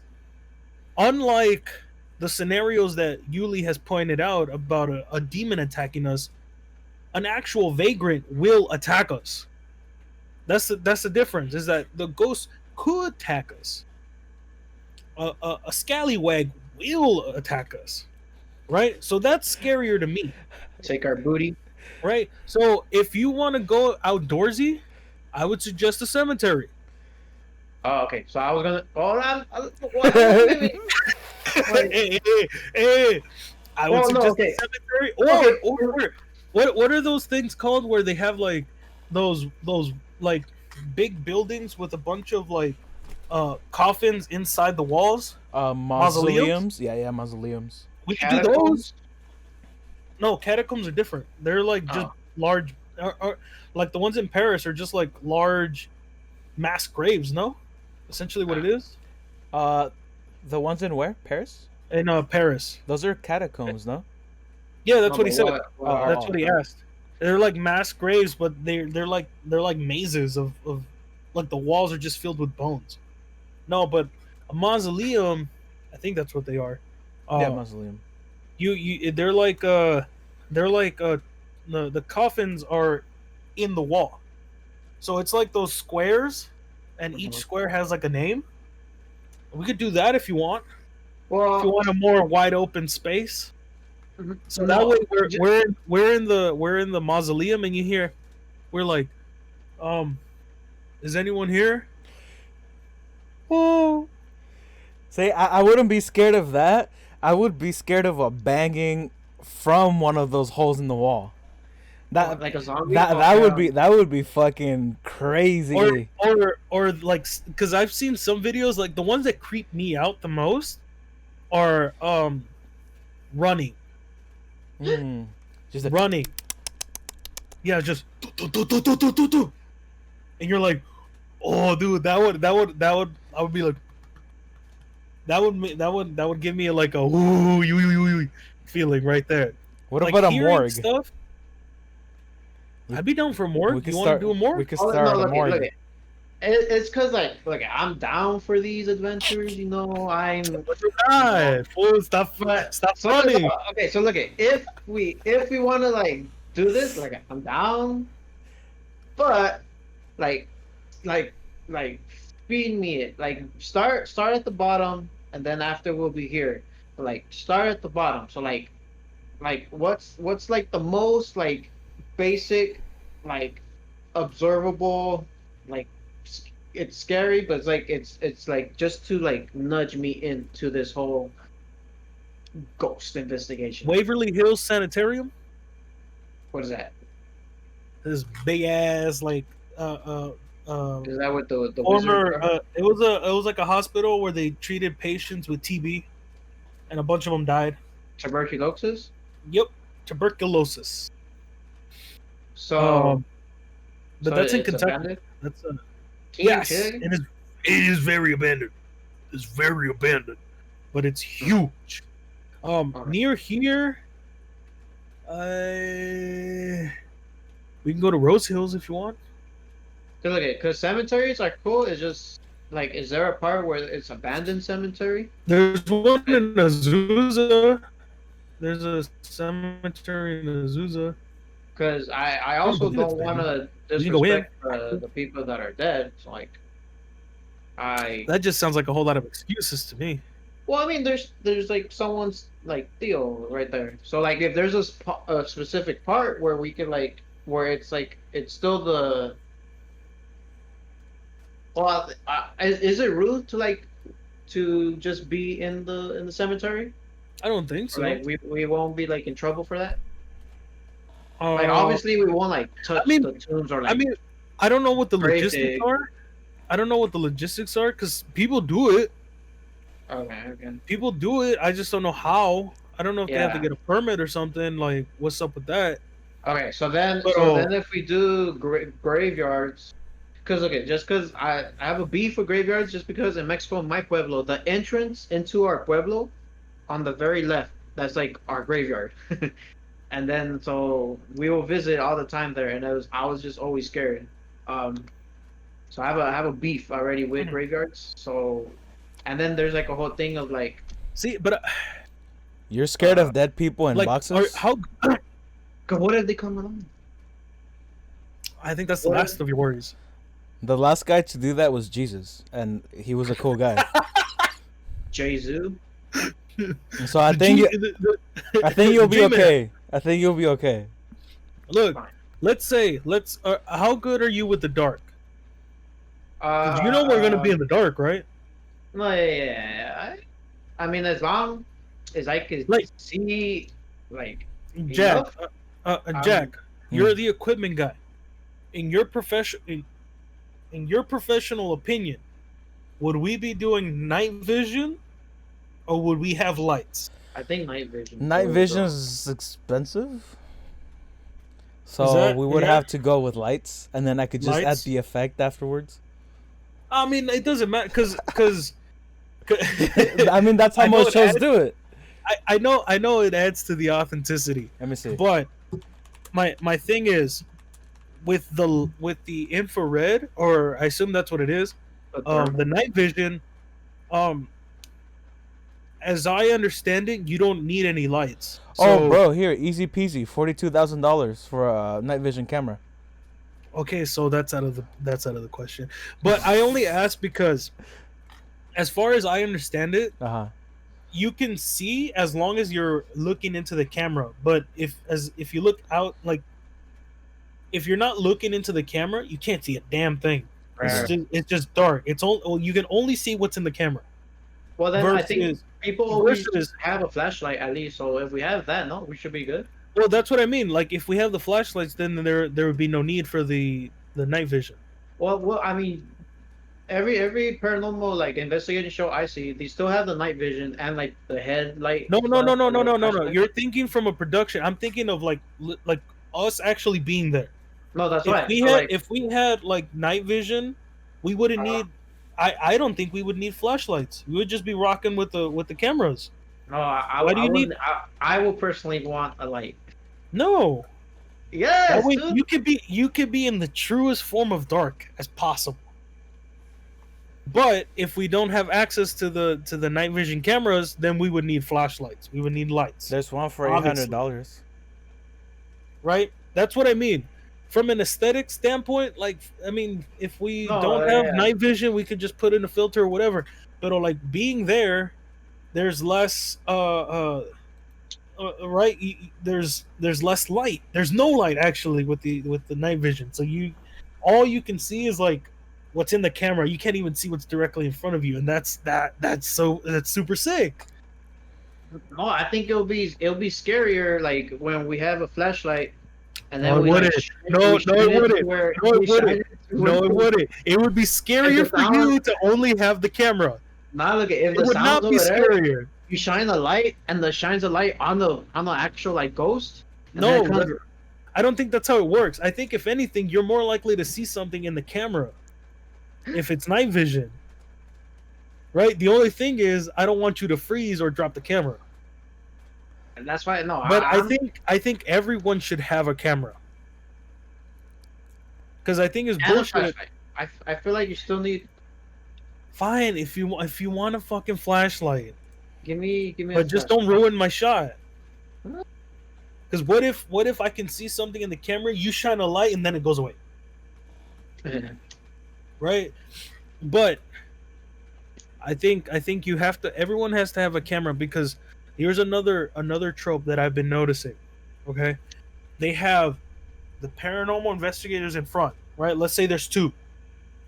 unlike the scenarios that Yuli has pointed out about a demon attacking us, an actual vagrant will attack us. That's the difference, is that the ghost could attack us. A scallywag will attack us, right? So that's scarier to me. Take our booty. Right? So if you want to go outdoorsy, I would suggest a cemetery. Oh, okay. So I was gonna. Hold on. Wait. Hey, I would Well, no. suggest a Okay. cemetery, Okay. or what are those things called where they have like those like big buildings with a bunch of like coffins inside the walls, mausoleums? Mausoleums. Yeah, mausoleums. We could do those. Catacombs. No, catacombs are different. They're like just Oh. large, like the ones in Paris are just like large mass graves. No, essentially what it is Uh, the ones in where? Paris? in Paris. Those are catacombs, no? Yeah, that's No, what he but said. what Oh, are That's oh, what he asked. They're like mass graves, but they're like mazes of like the walls are just filled with bones. No, but a mausoleum, I think that's what they are. Yeah, Uh, mausoleum. you they're like the coffins are in the wall, so it's like those squares, and each Mhm. square has like a name. We could do that if you want. If you Well, want a more wide open space. So that no. way we're in the mausoleum, and you hear we're like, is anyone here? Oh. See, I wouldn't be scared of that. I would be scared of a banging from one of those holes in the wall. That Like a zombie. that would be fucking crazy. Or like, because I've seen some videos, like the ones that creep me out the most are running. Just a, Running. Yeah, just and you're like, oh, dude, I would be like, that would give me like a ooh feeling right there. what Like about a hearing morgue? stuff. I'd be down for a We morgue. could You want to start. do a morgue? We could Oh, start no, a look morgue. it. It's because like, look, I'm down for these adventures. You know, I'm. God, fool, stop But stop so running. okay, so look it. If we want to like do this, like I'm down, but like like like feed me it. Like start at the bottom, and then after we'll be here. Like start at the bottom. So like what's like the most like basic like observable like it's scary, but it's like just to like nudge me into this whole ghost investigation. Waverly Hills Sanitarium. What is that? This big ass like Is that what the former wizards are? it was like a hospital where they treated patients with TB, and a bunch of them died. Tuberculosis? Yep, tuberculosis. So, But so that's in it's Kentucky. abandoned? That's King yes, Chig? it is very abandoned. It's very abandoned, but it's huge. Near here, we can go to Rose Hills if you want. Cause look at, cause cemeteries are cool. It's just like, is there a part where it's abandoned cemetery? There's one in Azusa. There's a cemetery in Azusa. Cause I don't also believe it's don't want to You can go in. disrespect the people that are dead. So like, That just sounds like a whole lot of excuses to me. well, I mean, there's like someone's like deal right there. So like, if there's a specific part where we could like, where it's like it's still the. Well, is it rude to like to just be in the cemetery? I don't think so. Or, like we won't be like in trouble for that. Uh, Like obviously we won't like touch I mean- the tombs or like. I mean, I don't know what the Grave logistics dig. are. I don't know what the logistics are because people do it. okay. People do it. I just don't know how. I don't know if they have to Yeah. get a permit or something. Like, what's up with that? Okay, so then But, if we do graveyards, because okay, just because I have a beef with graveyards, just because in Mexico, in my pueblo, the entrance into our pueblo, on the very left, that's like our graveyard, and then so we will visit all the time there, and I was just always scared. So I have a beef already with Mhm. graveyards. So, and then there's like a whole thing of like, See, but You're scared of dead people in like, boxes? how? 'cause what if they come along? I think that's the What? last of your worries. The last guy to do that was Jesus, and he was a cool guy. Jesu? So I think I think you'll be G-Man. okay. I think you'll be okay. Look, Fine. let's say how good are you with the dark? Because you know we're gonna be in the dark, right? No, yeah. I mean, as long as I could Like see, like Jack, enough. Jack, you're Hmm. the equipment guy. In your in your professional opinion, would we be doing night vision or would we have lights? I think night vision. Night vision is expensive, Is so that we would have to go with lights, and then I could just add lights? the effect afterwards. I mean, it doesn't matter because I mean, that's how I know most it shows adds- do it. I know it adds to the authenticity, Let me see. but my thing is with the infrared, or I assume that's what it is. The night vision, um, as I understand it, you don't need any lights. Oh, So, bro, here, easy peasy, $42,000 for a night vision camera. okay, so that's out of the question. But I only ask because, as far as I understand it, Uh huh. you can see as long as you're looking into the camera. But if you look out, like if you're not looking into the camera, you can't see a damn thing. It's just dark. It's all you can only see what's in the camera. Well, then I think Versus, people always versus have a flashlight at least. So if we have that, no, we should be good. well, that's what I mean. Like if we have the flashlights, then there would be no need for the night vision. Well, I mean, every paranormal like investigating show I see, they still have the night vision and like the headlight. No. You're thinking from a production. I'm thinking of like us actually being there. No, that's If right. we So, had like, if we had like night vision, we wouldn't need. I don't think we would need flashlights. We would just be rocking with the cameras. no, I, Why I, do I you need? wouldn't. I will personally want a light. No, that Yes, way dude. you could be in the truest form of dark as possible. But if we don't have access to the night vision cameras, then we would need flashlights. We would need lights. There's one for Obviously. $800. Right? That's what I mean. From an aesthetic standpoint, like I mean, if we No, don't have yeah. night vision, we could just put in a filter or whatever. But like being there, there's less right. There's less light. There's no light actually with the night vision. So all you can see is like what's in the camera. You can't even see what's directly in front of you, and that's super sick. No, I think it'll be scarier like when we have a flashlight, and then No, it we like, wouldn't. shine- No, we shine it to wouldn't. where- No, it we shine wouldn't. to No, it where- wouldn't. It would be scarier If for the you sound- to only have the camera. Now look, if It the would not sound's be over there, scarier. you shine the light, and the shines the light on the actual like ghost. and No, then it comes- I don't think that's how it works. I think if anything, you're more likely to see something in the camera if it's night vision. Right? The only thing is, I don't want you to freeze or drop the camera. and that's why no. But I think everyone should have a camera. Because I think it's and a bullshit. flashlight. I feel like you still need. Fine, if you want a fucking flashlight, Give me. but just don't ruin my shot. Because what if I can see something in the camera, you shine a light, and then it goes away, right? But I think you have to. Everyone has to have a camera because here's another trope that I've been noticing. Okay, they have the paranormal investigators in front, right? Let's say there's two,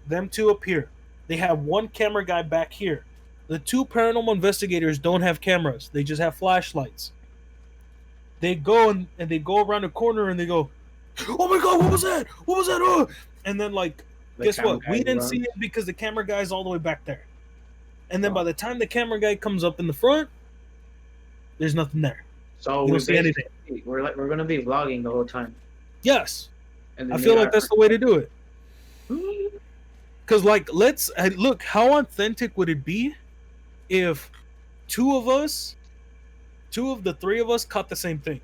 them two up here. They have one camera guy back here. The two paranormal investigators don't have cameras; they just have flashlights. They go and they go around the corner and they go, "Oh my god, what was that? What was that?" Oh! And then like, guess what? We didn't see it because the camera guy's all the way back there. And then by the time the camera guy comes up in the front, there's nothing there. So You don't see anything. we're gonna be vlogging the whole time. Yes, And I then feel we like got- that's the way to do it. Because like, look, how authentic would it be if two of the three of us caught the same thing?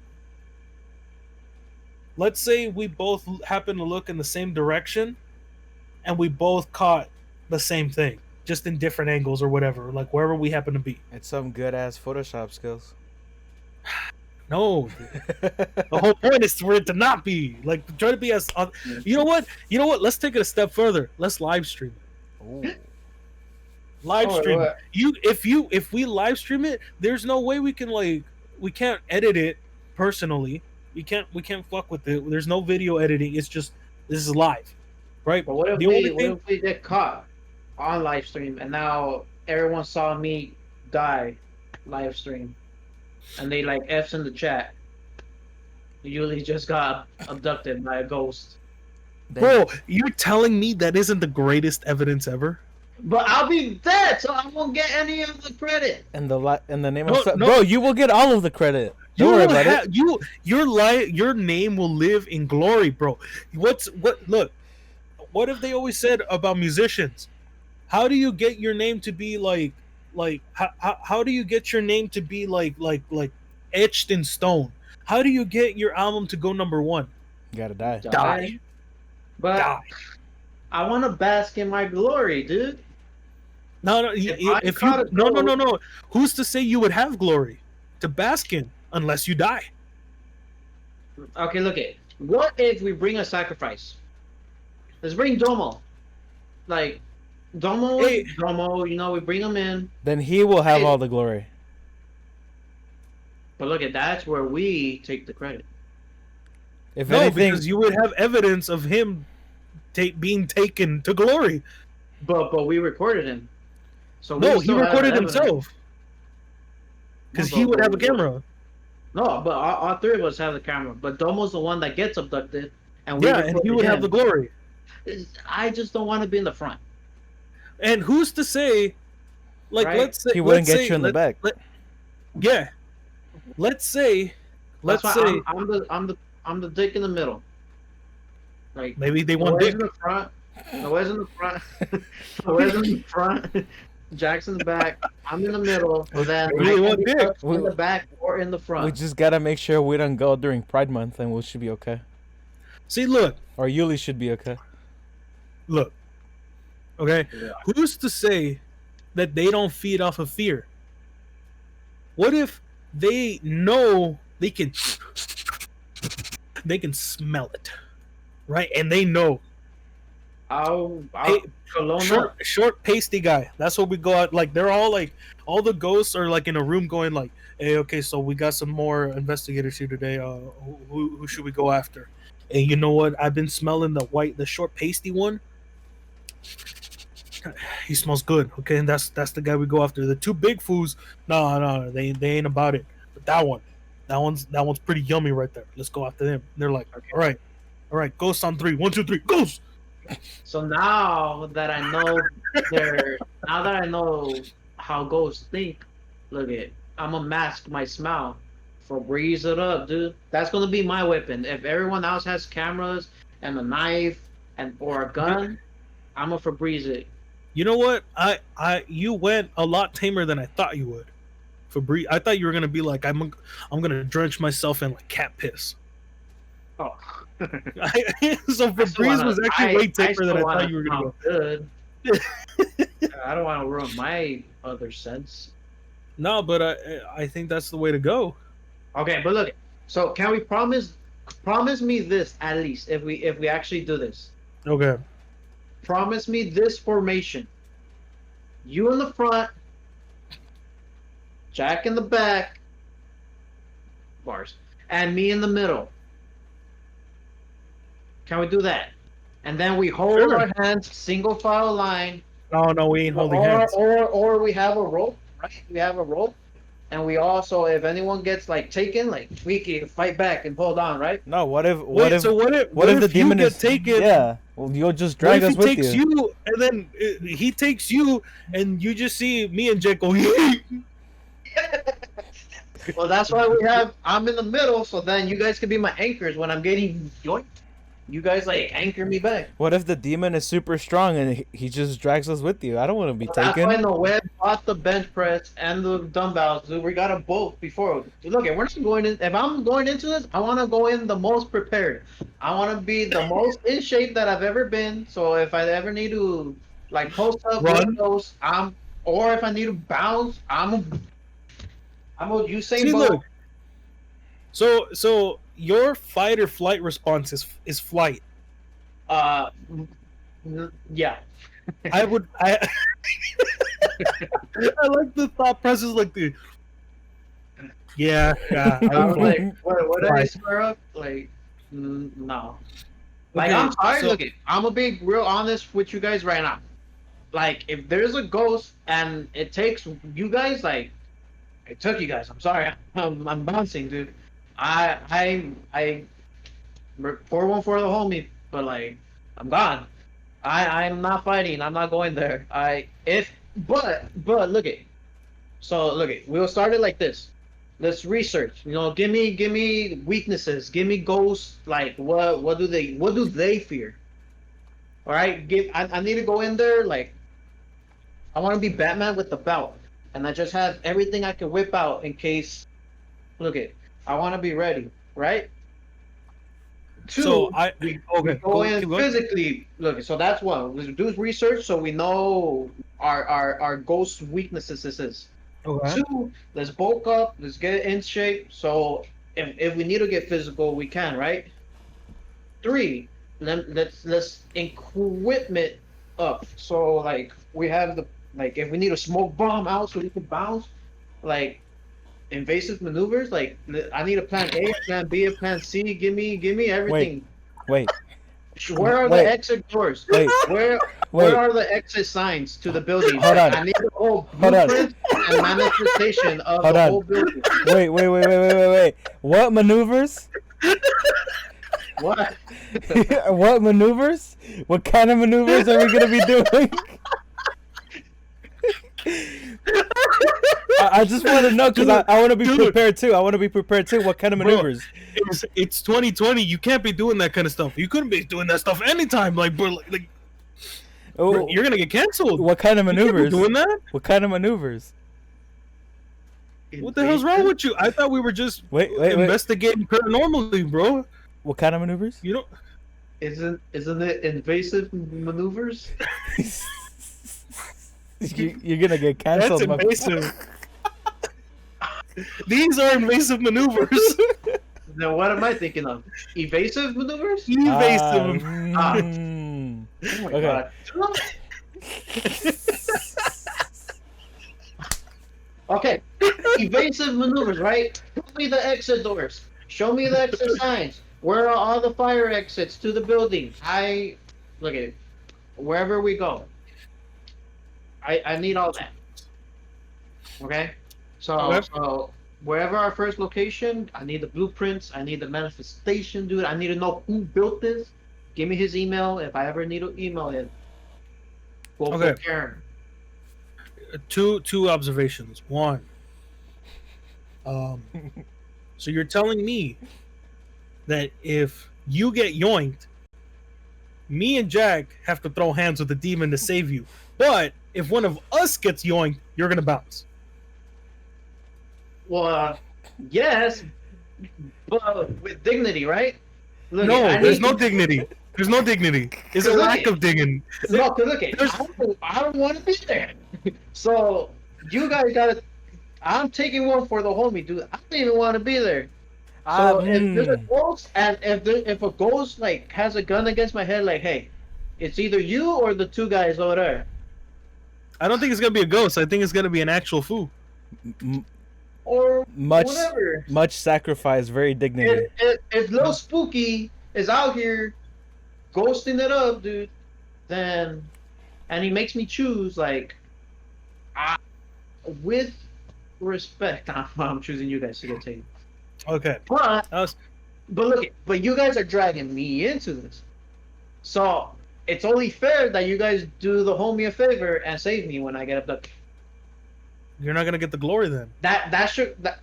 Let's say we both happen to look in the same direction, and we both caught the same thing, just in different angles or whatever, like wherever we happen to be. It's some good ass Photoshop skills. No, the whole point is for it to not be like try to be as. You know what? Let's take it a step further. Let's live stream it. Ooh. Live Oh, stream what? it. If we live stream it, there's no way we can't edit it personally. We can't fuck with it. There's no video editing. It's just this is live. right? But what if The only what thing, if we get caught on live stream and now everyone saw me die live stream and they like F's in the chat. Yuli just got abducted by a ghost. bro, you're telling me that isn't the greatest evidence ever? But I'll be dead, so I won't get any of the credit. In the name No, of no. bro, you will get all of the credit. You Don't worry will about it. your name will live in glory, bro. Look, what have they always said about musicians? How do you get your name to be how do you get your name to be like etched in stone? How do you get your album to go number 1? You gotta die. Die. But Die. I want to bask in my glory, dude. No, If I caught a no. Who's to say you would have glory to bask in unless you die? Okay, look it. What if we bring a sacrifice? Let's bring Domo. Like, Domo, Hey. Domo, we bring him in. Then he will have Hey. all the glory. But look at that's where we take the credit. If No, anything, because you would have evidence of him being taken to glory. But we recorded him. So No, we he still have recorded evidence. himself because No, he but- would have a camera. No, but all three of us have the camera. But Domo's the one that gets abducted, and we Yeah, and he recorded would have him. the glory. I just don't want to be in the front. And who's to say, like, Right. let's say he wouldn't let's get say- you in the back. yeah, let's say, That's let's why say I'm the dick in the middle. Like maybe they want Noah's dick. in the front. Noah's in the front. Noah's in the front. Jack's in the back. I'm in the middle. But then Maybe they I can want be dick. up in the back or in the We front. just gotta make sure we don't go during Pride Month, and we should be okay. See, look, Or Yuli should be okay. look. Okay, Yeah. who's to say that they don't feed off of fear? What if they know they can smell it, right? And they know. I'll Hey, cologne up. short pasty guy. That's what we go out. Like they're all like, all the ghosts are like in a room going like, hey, okay, so we got some more investigators here today. Who should we go after? And you know what? I've been smelling the short pasty one. He smells good. Okay, and that's the guy we go after. The two big foos, no, they ain't about it. But that one's pretty yummy right there. Let's go after them. And they're like, Okay. all right, ghosts on 3. 1, 2, 3, ghosts. So now that I know how ghosts think, look it. I'm gonna mask my smell. Febreze it up, dude. That's gonna be my weapon. If everyone else has cameras and a knife or a gun, I'm gonna Febreze it. You know what? You went a lot tamer than I thought you would. Febreze. I thought you were gonna be like, I'm gonna drench myself in like cat piss. Oh. So Febreze was actually way tamer than I thought you were gonna go. Good. I don't want to ruin my other sense. No, but I think that's the way to go. Okay, but look. So can we promise me this at least if we actually do this? Okay. Promise me this formation. You in the front, Jack in the back, bars, and me in the middle. Can we do that? And then we hold Sure. our hands, single file line, No, we ain't holding hands. or we have a rope, right? We have a rope, and we also, if anyone gets like taken, like we can fight back and hold on, right? No, what if Wait, if so what if the demon you get is taken? Yeah, well, you'll just What drag if us he with takes you. you, and then he takes you, and you just see me and Jake go, Well, that's why I'm in the middle, so then you guys can be my anchors when I'm getting yoinked. You guys like anchor me back. What if the demon is super strong and he just drags us with you? I don't want to be That's why taken. the web bought the bench press and the dumbbells. Dude, we got a both before. Dude, look, if we're not going in. If I'm going into this, I want to go in the most prepared. I want to be the most in shape that I've ever been. So if I ever need to like post up Run. windows, or if I need to bounce, I'm a Usain See, Bolt. look. So your fight or flight response is flight. Yeah. I like the thought process, like the. Yeah. I I would was fly. like, what did I Flight. swear up? Like, no. Like, Okay, I'm sorry. so- Look, I'm gonna be real honest with you guys right now. Like, if there's a ghost and it takes you guys, like, it took you guys. I'm sorry. I'm bouncing, dude. I pour one for the homie, but like, I'm gone. I'm not fighting. I'm not going there. But look it. So look it. We'll start it like this. Let's research. You know, give me weaknesses. Give me ghosts. Like, what do they fear? All right. I need to go in there. Like, I want to be Batman with the belt, and I just have everything I can whip out in case. Look it. I want to be ready. Right. Two, So we okay, go in keep going. physically. Look, so that's one. Let's do research so we know our ghost weaknesses. This is. Okay. Two, let's bulk up. Let's get in shape. So if we need to get physical, we can, right? Three, let's equipment up. So like we have the like if we need a smoke bomb out so we can bounce, like invasive maneuvers. Like I need a plan A, a plan B, a plan C. Give me everything. Wait. Where are Wait. the exit doors? Wait. Where Wait. are the exit signs to the building? Hold on. I need the whole Hold on. blueprint and manifestation of Hold the on. whole building. Wait. What maneuvers? What? What maneuvers? What kind of maneuvers are we gonna be doing? I just want to know because I want to be prepared too. What kind of Bro, maneuvers? It's 2020. You can't be doing that kind of stuff. You couldn't be doing that stuff anytime. Like, bro, like Oh, you're gonna get canceled. what kind of You can't be maneuvers? doing that? What kind of maneuvers? What the hell's wrong with you? I thought we were just Wait. investigating paranormally, bro. What kind of maneuvers? You know, Isn't it invasive maneuvers? You're gonna get that's canceled. invasive. These are invasive maneuvers. Then what am I thinking of? Evasive maneuvers? Invasive. Oh my Okay. god. Okay. Evasive maneuvers, right? Show me the exit doors. Show me the exit signs. Where are all the fire exits to the building? Look at it. Wherever we go. I need all that. Okay? So wherever our first location, I need the blueprints, I need the manifestation, dude. I need to know who built this. Give me his email if I ever need to email him. Go for Okay. Karen. Two observations. One. So you're telling me that if you get yoinked, me and Jack have to throw hands with the demon to save you. But if one of us gets yoinked, you're gonna bounce. Well, yes, but with dignity, right? Look, No, I there's need- no dignity. There's no dignity. It's a Look, lack of digging. No, 'cause look, There's- I don't want to be there. So you guys gotta. I'm taking one for the homie, dude. I don't even want to be there. So if there's a ghost, and if a ghost like has a gun against my head, like, hey, it's either you or the two guys over there. I don't think it's gonna be a ghost. I think it's gonna be an actual foo. Or Much whatever. much sacrifice, very dignity. If Lil Spooky is out here ghosting it up, dude, then and he makes me choose, like, with respect, I'm choosing you guys to get taken. Okay. But That was- but you guys are dragging me into this, so it's only fair that you guys do the homie a favor and save me when I get abducted. You're not gonna get the glory then. That should but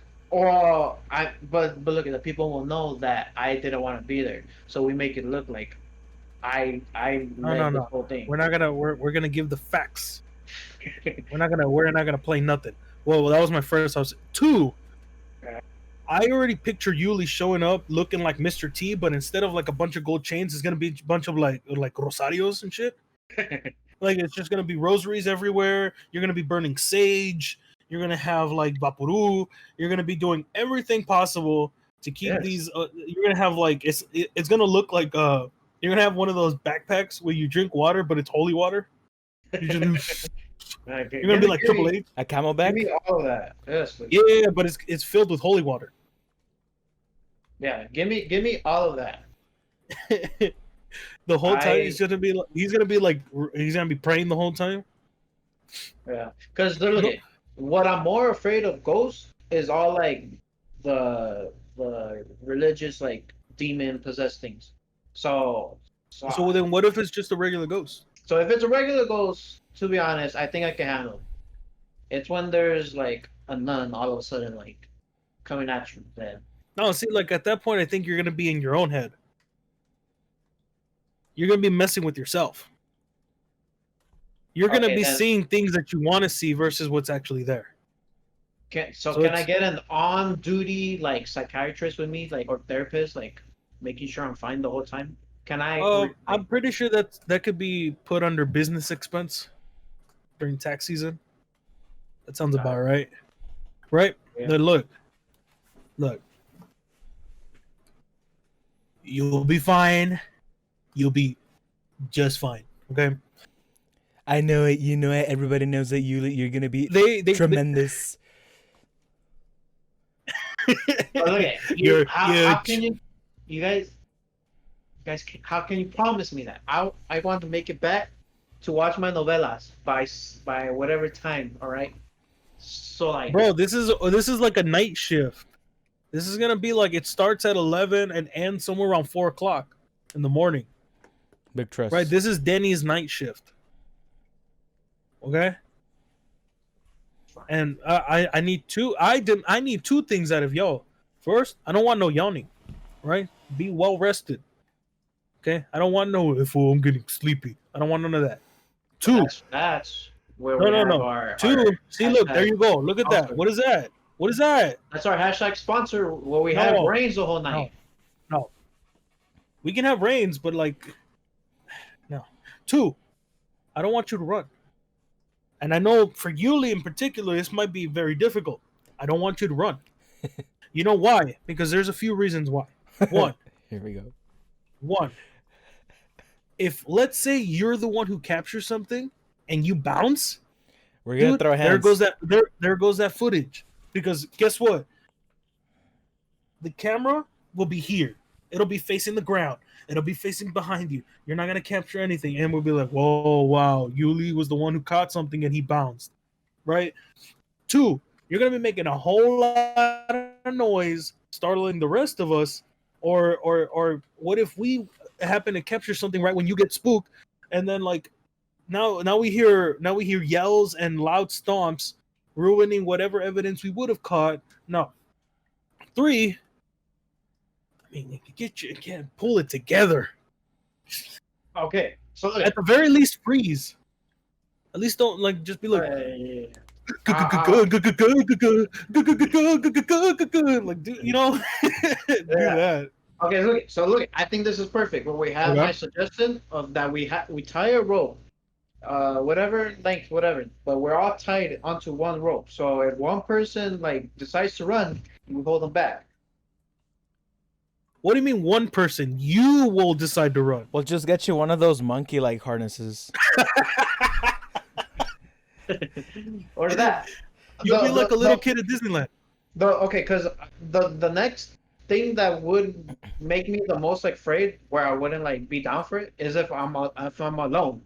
look at the people will know that I didn't want to be there, so we make it look like I led the whole thing. We're not gonna. We're gonna give the facts. We're not gonna play nothing. Well, that was my first house. Two. I already picture Yuli showing up looking like Mr. T, but instead of like a bunch of gold chains, it's gonna be a bunch of like rosarios and shit. Like it's just gonna be rosaries everywhere. You're gonna be burning sage. You're gonna have like vapuru. You're gonna be doing everything possible to keep these. You're gonna have like it's gonna look like you're gonna have one of those backpacks where you drink water, but it's holy water. You're gonna be like Triple H. A camelback? Give me all of that. Yes, please. Yeah, but it's filled with holy water. Yeah, give me all of that. The whole time he's gonna be praying the whole time. Yeah, because look, at what I'm more afraid of ghosts is all like the religious like demon possessed things. So then, what if it's just a regular ghost? So if it's a regular ghost, to be honest, I think I can handle it. It's when there's like a nun all of a sudden like coming at you. Then No, see, like at that point, I think you're gonna be in your own head. You're gonna be messing with yourself. You're gonna be seeing things that you want to see versus what's actually there. Can I get an on-duty like psychiatrist with me, like or therapist, like making sure I'm fine the whole time? Can I? I'm pretty sure that could be put under business expense during tax season. That sounds about right. Right? Yeah. Then look. You'll be fine. You'll be just fine. Okay. I know it. You know it. Everybody knows that you're gonna be tremendous. How can you guys? How can you promise me that? I want to make it back to watch my novelas by whatever time. All right. So like, bro, this is like a night shift. This is gonna be like it starts at 11 and ends somewhere around 4:00 in the morning. Big trust. Right. This is Denny's night shift. Okay. And I need two. I need two things out of y'all. First, I don't want no yawning. Right. Be well rested. Okay. I don't want no I'm getting sleepy. I don't want none of that. Two. That's where we have our two. Our see, look, there you go. Look at that. What is that? What is that? That's our hashtag sponsor where we have rains the whole night. No. We can have rains, but like, no. Two, I don't want you to run. And I know for Yuli in particular, this might be very difficult. I don't want you to run. You know why? Because there's a few reasons why. One. Here we go. One. If, let's say, you're the one who captures something and you bounce, we're gonna throw hands. There goes that footage. Because guess what? The camera will be here. It'll be facing the ground. It'll be facing behind you. You're not gonna capture anything, and we'll be like, "Whoa, wow! Yuli was the one who caught something, and he bounced." Right? Two, you're gonna be making a whole lot of noise, startling the rest of us. Or what if we happen to capture something right when you get spooked, and then like now we hear yells and loud stomps, ruining whatever evidence we would have caught. No. Three, I mean, you can't pull it together. Okay, so at the very least, freeze. At least don't like just be like, like, do you know? Do that. Okay, look. I think this is perfect. But we have my suggestion of that we tie a rope, whatever length, whatever. But we're all tied onto one rope. So if one person like decides to run, we hold them back. What do you mean one person? You will decide to run. We'll just get you one of those monkey-like harnesses. Or that. You'll be like a little kid at Disneyland. Because the next thing that would make me the most like afraid, where I wouldn't like be down for it, is if I'm alone.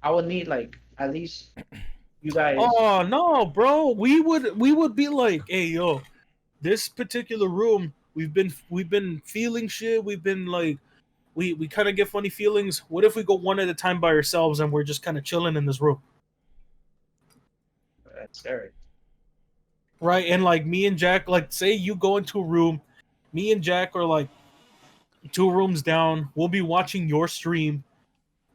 I would need like at least you guys. Oh no, bro! We would be like, hey yo, this particular room. We've been feeling shit. We've been like, we kind of get funny feelings. What if we go one at a time by ourselves and we're just kind of chilling in this room? That's scary. Right, and like me and Jack, like say you go into a room, me and Jack are like 2 rooms down. We'll be watching your stream,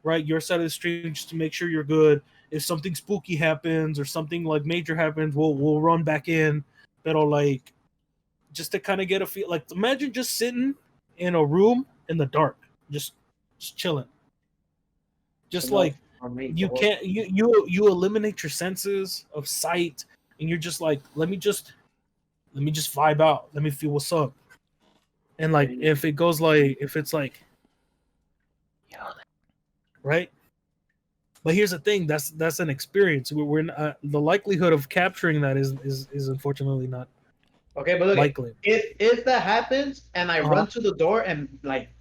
right? Your side of the stream just to make sure you're good. If something spooky happens or something like major happens, we'll run back in. That'll like. Just to kind of get a feel, like imagine just sitting in a room in the dark, just chilling. Just like you can't, you eliminate your senses of sight, and you're just like, let me just vibe out, let me feel what's up. And like if it's like, right. But here's the thing, that's an experience. We're the likelihood of capturing that is unfortunately not. Okay, but look, if that happens and I run to the door and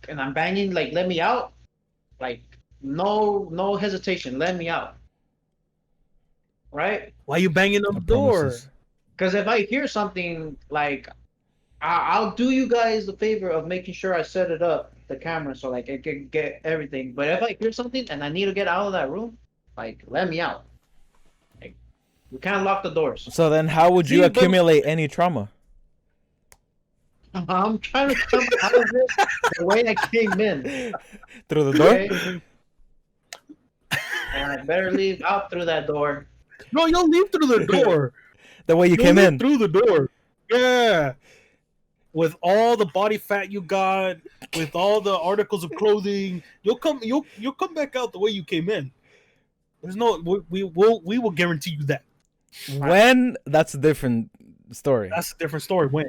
I'm banging like let me out, Like, no hesitation. Let me out. Right? Why you banging on I the door? promises. Because if I hear something like, I'll do you guys the favor of making sure I set it up, the camera, so like I can get everything. But if I hear something and I need to get out of that room, like let me out. Like we can't lock the doors. So then, how would you See, but- accumulate any trauma? I'm trying to come out of it the way I came in. Through the door? Okay? And I better leave out through that door. No, you'll leave through the door. The way you You'll came leave in. through the door. Yeah. With all the body fat you got, with all the articles of clothing, you'll come back out the way you came in. There's no we will guarantee you that. When? That's a different story. That's a different story. When,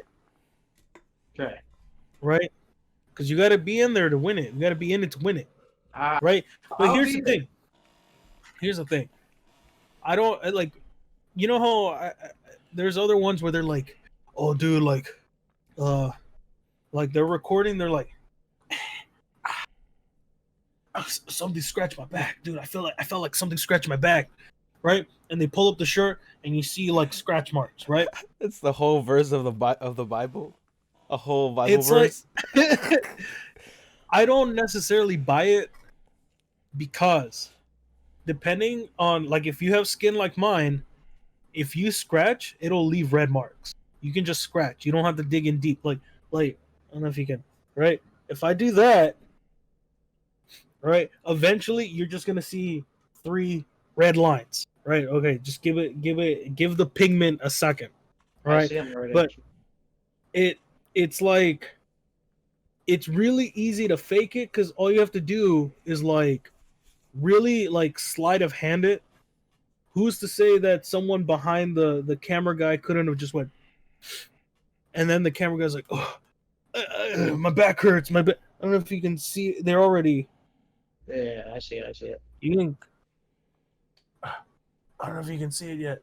Okay. right? Because you got to be in there to win it. You got to be in it to win it, right? But I'll here's be the there. thing. Here's the thing. I don't like. You know how there's other ones where they're like, oh, dude, like they're recording. They're like, something scratched my back, dude. I felt like something scratched my back, right? And they pull up the shirt and you see like scratch marks, right? It's the whole verse of the Bible. A whole Bible It's like- verse. I don't necessarily buy it because depending on like if you have skin like mine, if you scratch, it'll leave red marks. You can just scratch. You don't have to dig in deep. Like I don't know if you can, right? If I do that, right, eventually you're just gonna see 3 red lines, right? Okay, just give the pigment a second, I right? see 'em already. But it's like it's really easy to fake it because all you have to do is like really like sleight of hand it. Who's to say that someone behind the camera guy couldn't have just went, and then the camera guy's like, oh, my back hurts, my back. I don't know if you can see. They're already. Yeah, I see it. You can. I don't know if you can see it yet.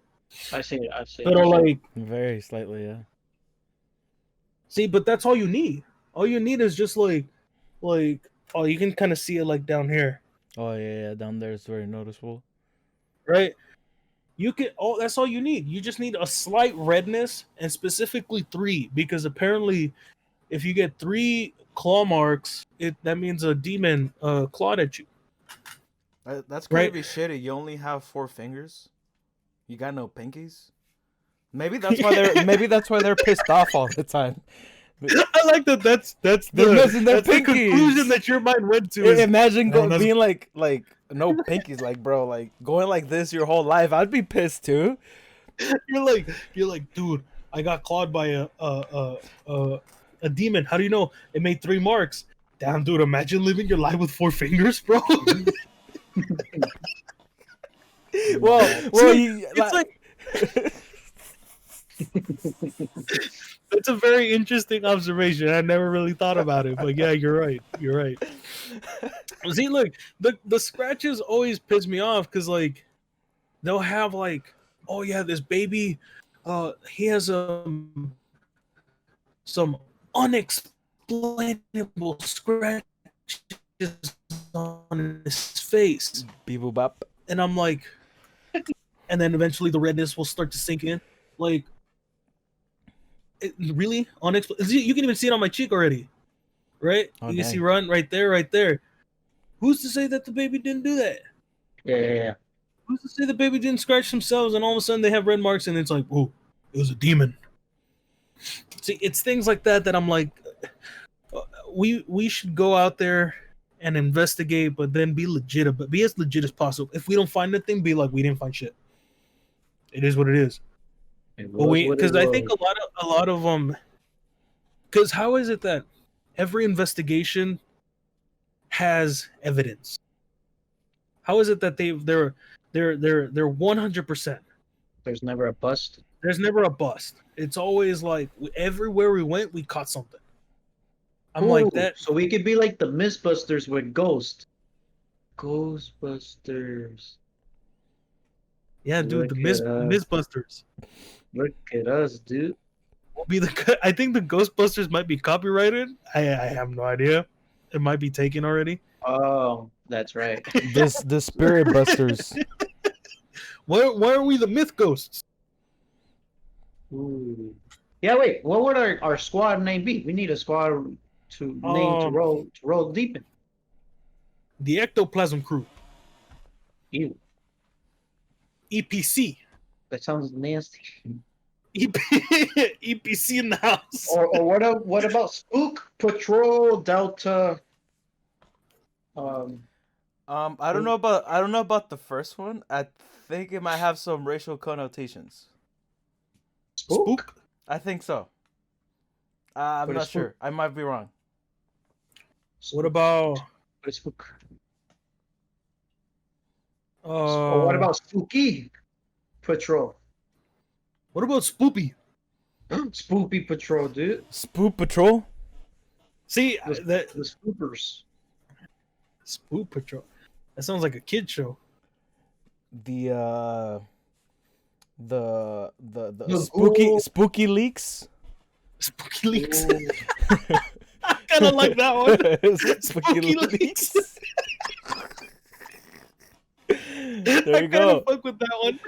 I see it. But like, Very slightly, yeah. see, but that's all you need. All you need is just like, oh, you can kind of see it like down here, Oh yeah, down there it's very noticeable. right? You can. Oh, that's all you need. You just need a slight redness, and specifically 3, because apparently, if you get 3 claw marks, that means a demon clawed at you. That's gonna Right. be shitty. You only have 4 fingers. You got no pinkies. Maybe that's why they're pissed off all the time. I like that. That's They're missing their that's the pinkies. conclusion that your mind went to. Is, Imagine No, that's- being like no pinkies, like bro, like going like this your whole life. I'd be pissed too. you're like, dude, I got clawed by a demon. How do you know? It made 3 marks. Damn, dude, imagine living your life with 4 fingers, bro. Well, See, it's like it's a very interesting observation. I never really thought about it, but yeah, you're right. You're right. See, look, the scratches always piss me off because like they'll have like, oh yeah, this baby, he has some unexplainable scratches on his face, Beep bop. and I'm like, and then eventually the redness will start to sink in, like. Really unexplained. You can even see it on my cheek already, right? Oh, you can dang. see run right there. Who's to say that the baby didn't do that? Yeah. Who's to say the baby didn't scratch themselves and all of a sudden they have red marks and it's like, oh, it was a demon. See, it's things like that that I'm like, we should go out there and investigate, but then be legit, but be as legit as possible. If we don't find anything, be like, we didn't find shit. It is what it is. But because I think a lot of them, because how is it that every investigation has evidence? How is it that they're 100%? there's never a bust. There's never a bust. It's always like everywhere we went, we caught something. I'm like Ooh, that. So we could be like the Mythbusters with Ghost. Ghostbusters. Yeah, dude, the Look at us. Mythbusters. Look at us, dude. Will be the. I think the Ghostbusters might be copyrighted. I have no idea. it might be taken already. Oh, that's right. The Spirit Busters. Why are we the myth ghosts? Ooh. Yeah, wait. What would our squad name be? We need a squad to name to roll deep in. The Ectoplasm Crew, Ew, EPC. that sounds nasty. EPC in the house. Or what about Spook Patrol Delta? I don't know about the first one. I think it might have some racial connotations. Spook? I think so. I'm What not is sure. Spook? I might be wrong. What about What is Spook? Or what about Spooky Patrol? what about Spoopy? Spoopy Patrol, dude. Spook Patrol? See The Spoopers. Spook Patrol. That sounds like a kid show. The The spooky leaks? Spooky Leaks. Ooh. I kind of like that one. Spooky Leaks. There you go. Fuck with that one.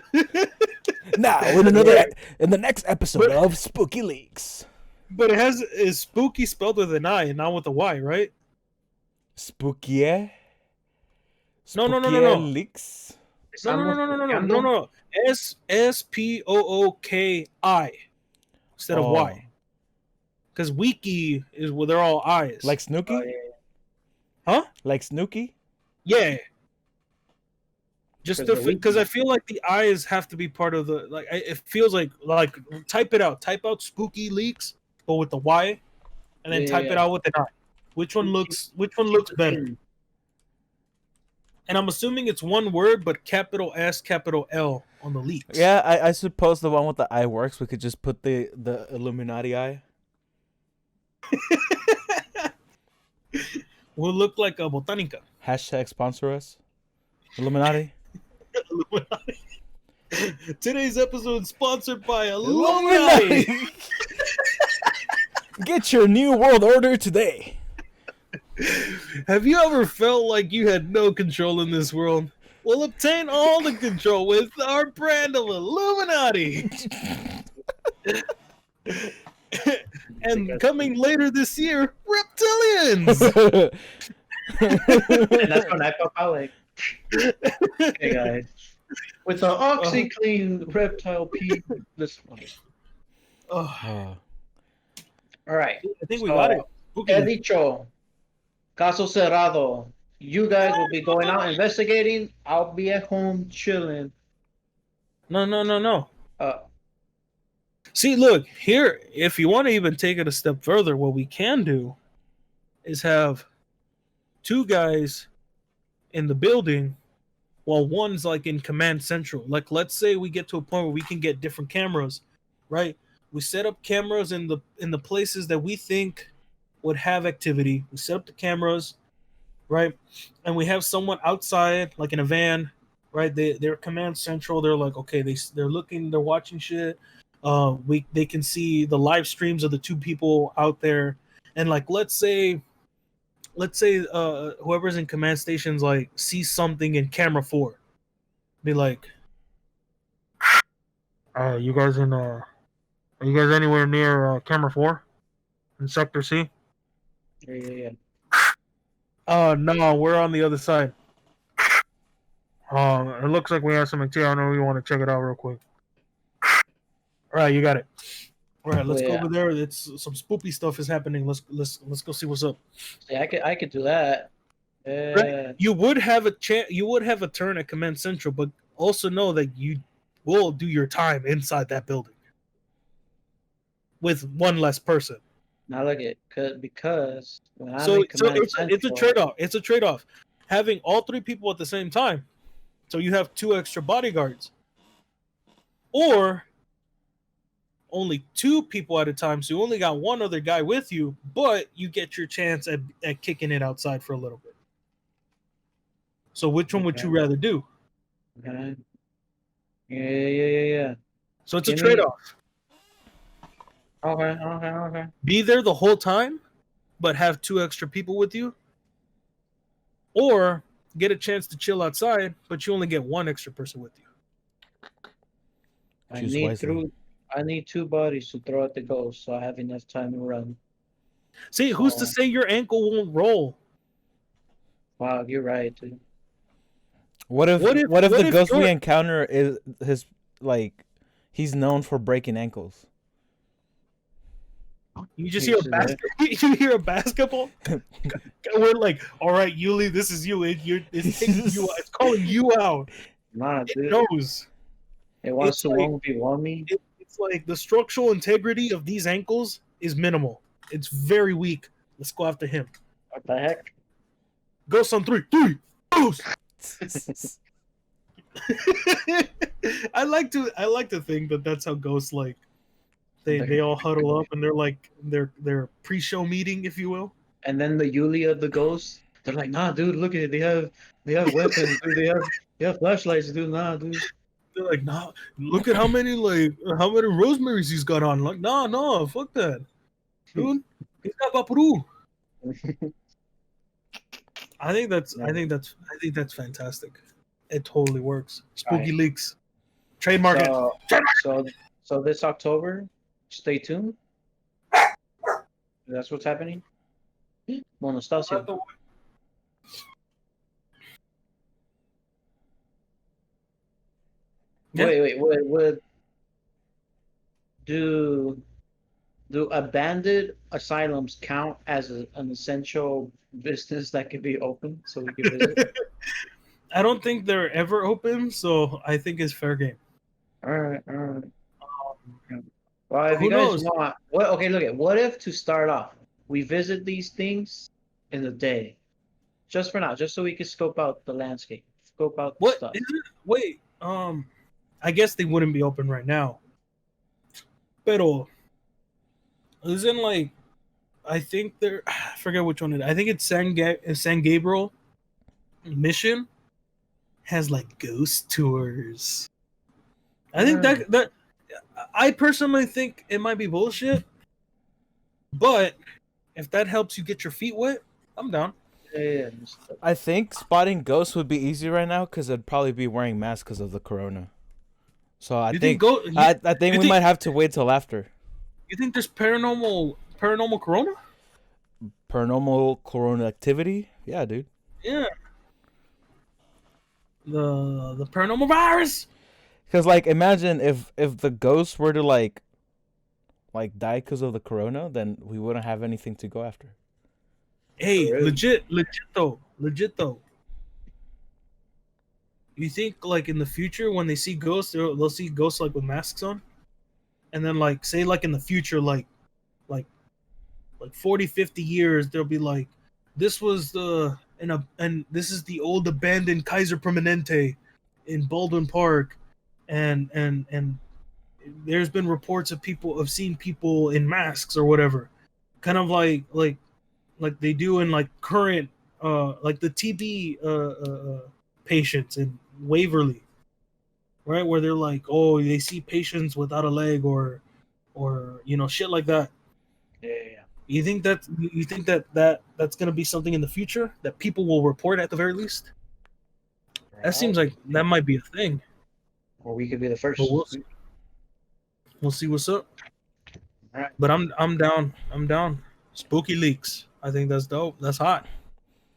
Now in the next episode of Spooky Leaks. But is spooky spelled with an I and not with a Y, right? Spooky. No. Leaks. No. Spooki instead of Y. Because wiki is where they're all I's. Like Snooki? Huh? Like Snooki? Yeah. Just because wiki. I feel like the I's have to be part of the like. It feels like type it out. Type out spooky leaks, but with the Y, and then type it out with an I. Which one looks better? And I'm assuming it's one word, but capital S, capital L on the leaks. Yeah, I suppose the one with the eye works. We could just put the Illuminati eye. Will look like a botanica. Hashtag sponsor us. Illuminati. Illuminati. Today's episode is sponsored by Illuminati. Get your new world order today. Have you ever felt like you had no control in this world? Well, obtain all the control with our brand of Illuminati. And coming later this year, reptilians. And that's when I felt like, hey guys, with the OxyClean reptile pee this one. Oh, All right. I think we got it. He dicho, caso cerrado. You guys will be going out investigating. I'll be at home chilling. No. See, look, here, if you want to even take it a step further, what we can do is have two guys in the building while one's like in command central. Like, let's say we get to a point where we can get different cameras, right? We set up cameras in the places that we think would have activity. We set up the cameras, right? And we have someone outside, like in a van, right? They're command central. They're like, okay, they're looking, they're watching shit. They can see the live streams of the two people out there, and like let's say whoever's in command stations like sees something in camera 4, be like, are you guys anywhere near camera 4 in sector C? Yeah. No, we're on the other side. It looks like we have some activity. I know we want to check it out real quick. All right, you got it. All right, let's go over there. It's some spoopy stuff is happening. Let's go see what's up. Yeah, I could do that. Right? You would have a turn at Command Central, but also know that you will do your time inside that building with one less person. Now look at because when it's a trade-off. It's a trade-off. Having all three people at the same time, so you have 2 extra bodyguards, or only 2 people at a time, so you only got 1 other guy with you, but you get your chance at kicking it outside for a little bit. So which one would you rather do? Okay. Yeah. So it's a trade-off. Okay. Be there the whole time, but have 2 extra people with you, or get a chance to chill outside, but you only get one extra person with you. Choose wisely. I need 2 bodies to throw at the ghost, so I have enough time to run. See, who's to say your ankle won't roll? Wow, you're right, dude. What if the ghost we you're- encounter is his like he's known for breaking ankles? You just hear a you hear a basketball. We're like, all right, Yuli, this is you. It's taking you out. It's calling you out. Nah, It dude. knows. It wants It's to like- 1v1 me. It's like the structural integrity of these ankles is minimal. It's very weak. Let's go after him. What the heck? Ghost on 3. 3. Ghost. I like to think that that's how ghosts like. They all huddle up and they're like their pre-show meeting, if you will. And then the Yuli of the ghosts, they're like, nah, dude, look at it. They have weapons, dude. They have flashlights, dude. Nah, dude. They're like, nah, look at how many Rosemary's he's got on. Like, nah, fuck that, dude. He's got Vaporu. I think that's fantastic. It totally works. Spooky Right. leaks, trademark it. So this October, stay tuned. That's what's happening. Monostasia. Yeah. Wait. Would do abandoned asylums count as an essential business that could be open so we could visit? I don't think they're ever open, so I think it's fair game. All right. Well, if Who you guys knows? want, what if to start off, we visit these things in the day, just for now, just so we can scope out the landscape, scope out the What stuff. is it? Wait, I guess they wouldn't be open right now. Pero isn't like I think they're I forget which one it is. I think it's San Gabriel Mission has like ghost tours. I think that I personally think it might be bullshit. But if that helps you get your feet wet, I'm down. Yeah. I think spotting ghosts would be easy right now because I'd probably be wearing masks because of the corona. So I think we might have to wait till after. You think there's paranormal corona? Paranormal corona activity? Yeah, dude. Yeah. The paranormal virus. Because like, imagine if the ghosts were to like die because of the corona, then we wouldn't have anything to go after. Hey, Really? legit though. You think like in the future when they see ghosts, they'll see ghosts like with masks on, and then like say like in the future like 40, 50 years they'll be like, this was and this is the old abandoned Kaiser Permanente in Baldwin Park, and there's been reports of seeing people in masks or whatever, kind of like they do in like current like the TB patients in Waverly, right, where they're like, oh, they see patients without a leg or shit like that. Yeah. You think that's gonna be something in the future that people will report at the very least? That seems like that might be a thing. Or we could be the first. But we'll see. We'll see what's up. All right. But I'm down. Spooky leaks. I think that's dope. That's hot.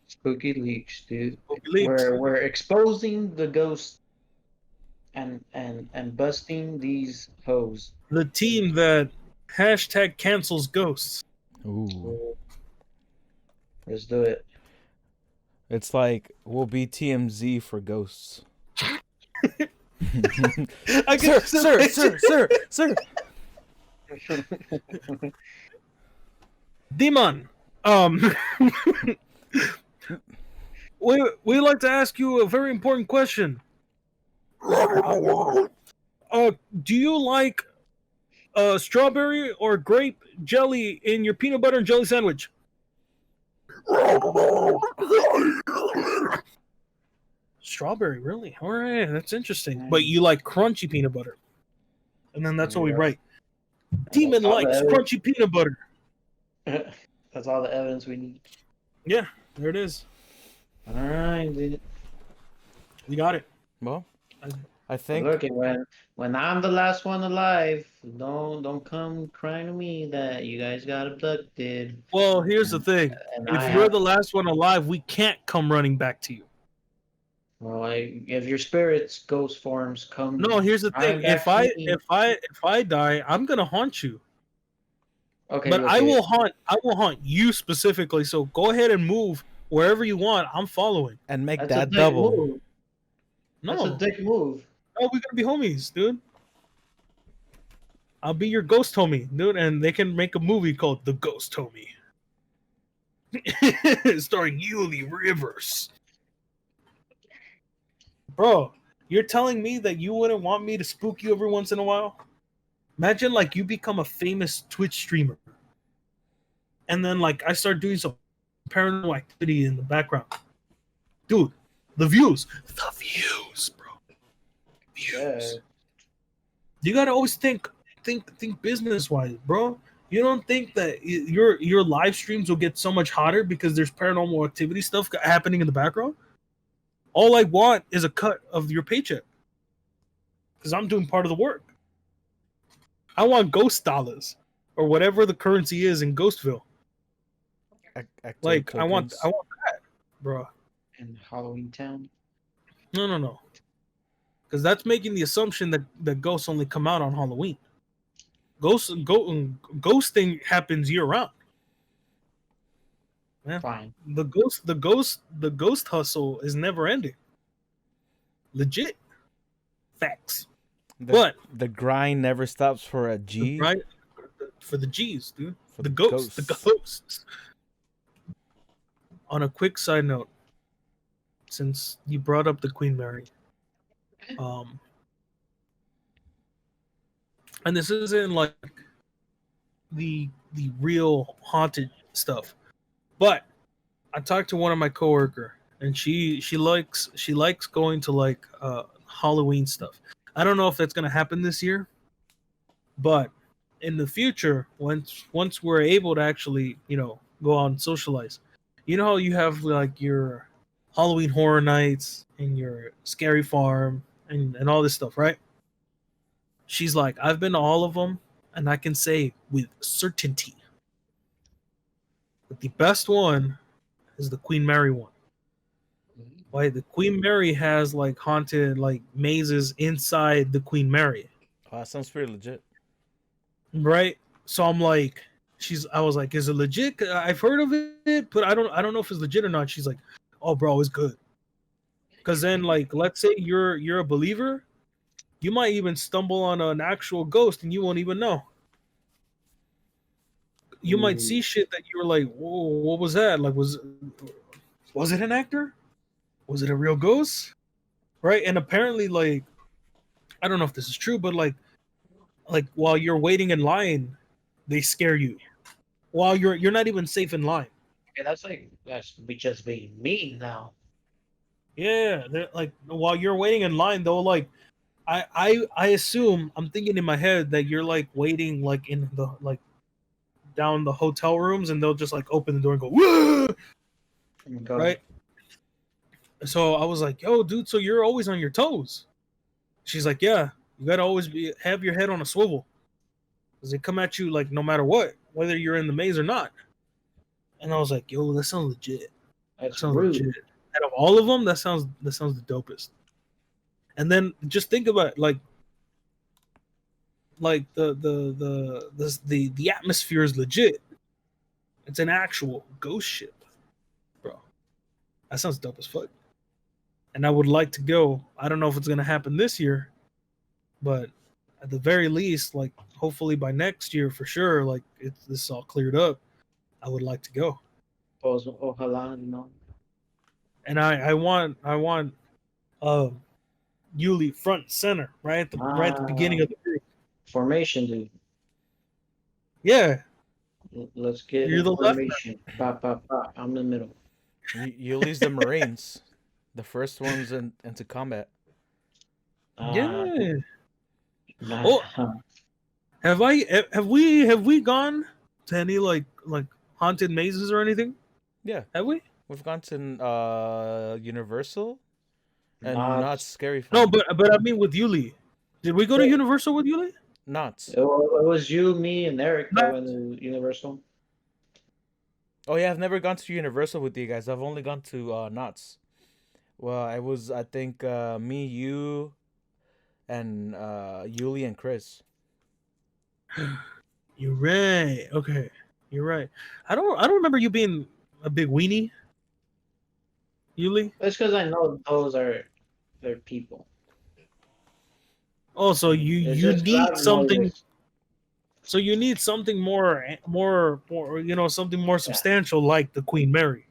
Spooky leaks, dude. Spooky leaks. We're exposing the ghosts and busting these hoes. The team that #cancels ghosts. Ooh. Let's do it. It's like we'll be TMZ for ghosts. Sir. Demon. We like to ask you a very important question. Do you like strawberry or grape jelly in your peanut butter and jelly sandwich? Strawberry, really? All right, that's interesting. But you like crunchy peanut butter, and then that's what we write. Demon likes crunchy peanut butter. That's all the evidence we need. Yeah, there it is. All right, dude. You got it. Well, I- I think Look, when I'm the last one alive, don't come crying to me that you guys got abducted, Well, here's the and, thing. and I If you're have. the last one alive, we can't come running back to you. Well, if your spirits, ghost forms, No, come here's the thing. crying back to me. If I die, I'm gonna haunt you. Okay, But okay. I will haunt you specifically. So go ahead and move wherever you want. I'm following. and make That's a that dick double. move. That's a No, dick move. no, we're gonna be homies, dude. I'll be your ghost homie, dude, and they can make a movie called The Ghost Homie, starring Yuli Rivers. Bro, you're telling me that you wouldn't want me to spook you every once in a while? Imagine like you become a famous Twitch streamer, and then like I start doing some paranormal activity in the background, dude. The views, bro. Yeah. Views. You gotta always think business wise, bro. You don't think that your live streams will get so much hotter because there's paranormal activity stuff happening in the background? All I want is a cut of your paycheck because I'm doing part of the work. I want ghost dollars or whatever the currency is in Ghostville. Like I want that, bro. In Halloween Town. No. Because that's making the assumption that ghosts only come out on Halloween. Ghosting happens year round. Yeah. Fine. The ghost hustle is never ending. Legit. Facts. But the grind never stops for a G. right for the G's, dude. For The ghosts. On a quick side note, since you brought up the Queen Mary, and this isn't like the real haunted stuff, but I talked to one of my coworker, and she likes going to like Halloween stuff. I don't know if that's gonna happen this year, but in the future, once we're able to actually go out and socialize, you know how you have like your Halloween horror nights and your scary farm and all this stuff, right? She's like, I've been to all of them, and I can say with certainty that the best one is the Queen Mary one. Why? The Queen Mary has like haunted like mazes inside the Queen Mary. Oh, that sounds pretty legit. Right? So I'm like, I was like, is it legit? I've heard of it, but I don't know if it's legit or not. She's like, oh bro, it's good. Because then like, let's say you're a believer, you might even stumble on an actual ghost and you won't even know. You might see shit that you were like, whoa, what was that? Like, was it an actor? Was it a real ghost? Right? And apparently, like, I don't know if this is true, but like while you're waiting in line, they scare you. While you're not even safe in line. Okay, that's just being mean now. Yeah, they're like while you're waiting in line, though, like I assume I'm thinking in my head that you're like waiting like in the like down the hotel rooms, and they'll just like open the door and go, whoa! Right? So I was like, yo, dude, so you're always on your toes. She's like, yeah, you gotta always have your head on a swivel. Because they come at you like no matter what, whether you're in the maze or not. And I was like, yo, that sounds legit. That's That sounds rude. legit. Out of all of them, that sounds the dopest. And then just think about it, like the atmosphere is legit. It's an actual ghost ship, bro. That sounds dope as fuck. And I would like to go. I don't know if it's gonna happen this year, but at the very least, like hopefully by next year for sure, like this is all cleared up, I would like to go. Ojalá, no. And I want Yuli front and center, right at the beginning of the group. Formation, dude. Yeah. Let's get You're the left formation. I'm in the middle. You lose the Marines, the first ones into combat. Yeah. Oh, Have we gone to any like haunted mazes or anything? Yeah. Have we? We've gone to Universal and Not. not Scary No, Farm. but I mean with Yuli. Did we go to Universal with Yuli? Not. It was you, me, and Eric that No. went to Universal. Oh yeah, I've never gone to Universal with you guys. I've only gone to Knott's. Well, I think me, you, and Yuli and Chris. You're right. Okay, you're right. I don't remember you being a big weenie, Yuli. It's because I know those are their people. Oh, so It's you just 'cause need I've something. noticed. So you need something more, something more substantial like the Queen Mary.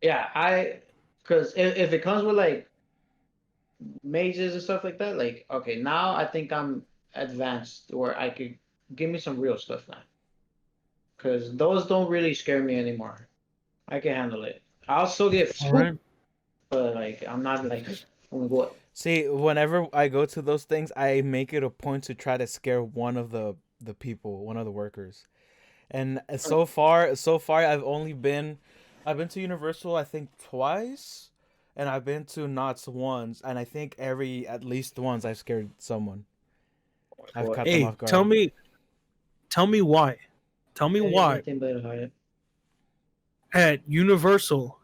Yeah, because if it comes with like mazes and stuff like that, like okay, now I think I'm advanced where I could give me some real stuff now. Because those don't really scare me anymore. I can handle it. I'll still get All spooked, right. but like I'm not like oh my god. See, whenever I go to those things, I make it a point to try to scare one of the people, one of the workers. And so far, I've been to Universal I think twice, and I've been to Knott's once, and I think at least once I've scared someone. I've caught them Hey, off guard. tell me why. Tell me why Anything but higher. at Universal,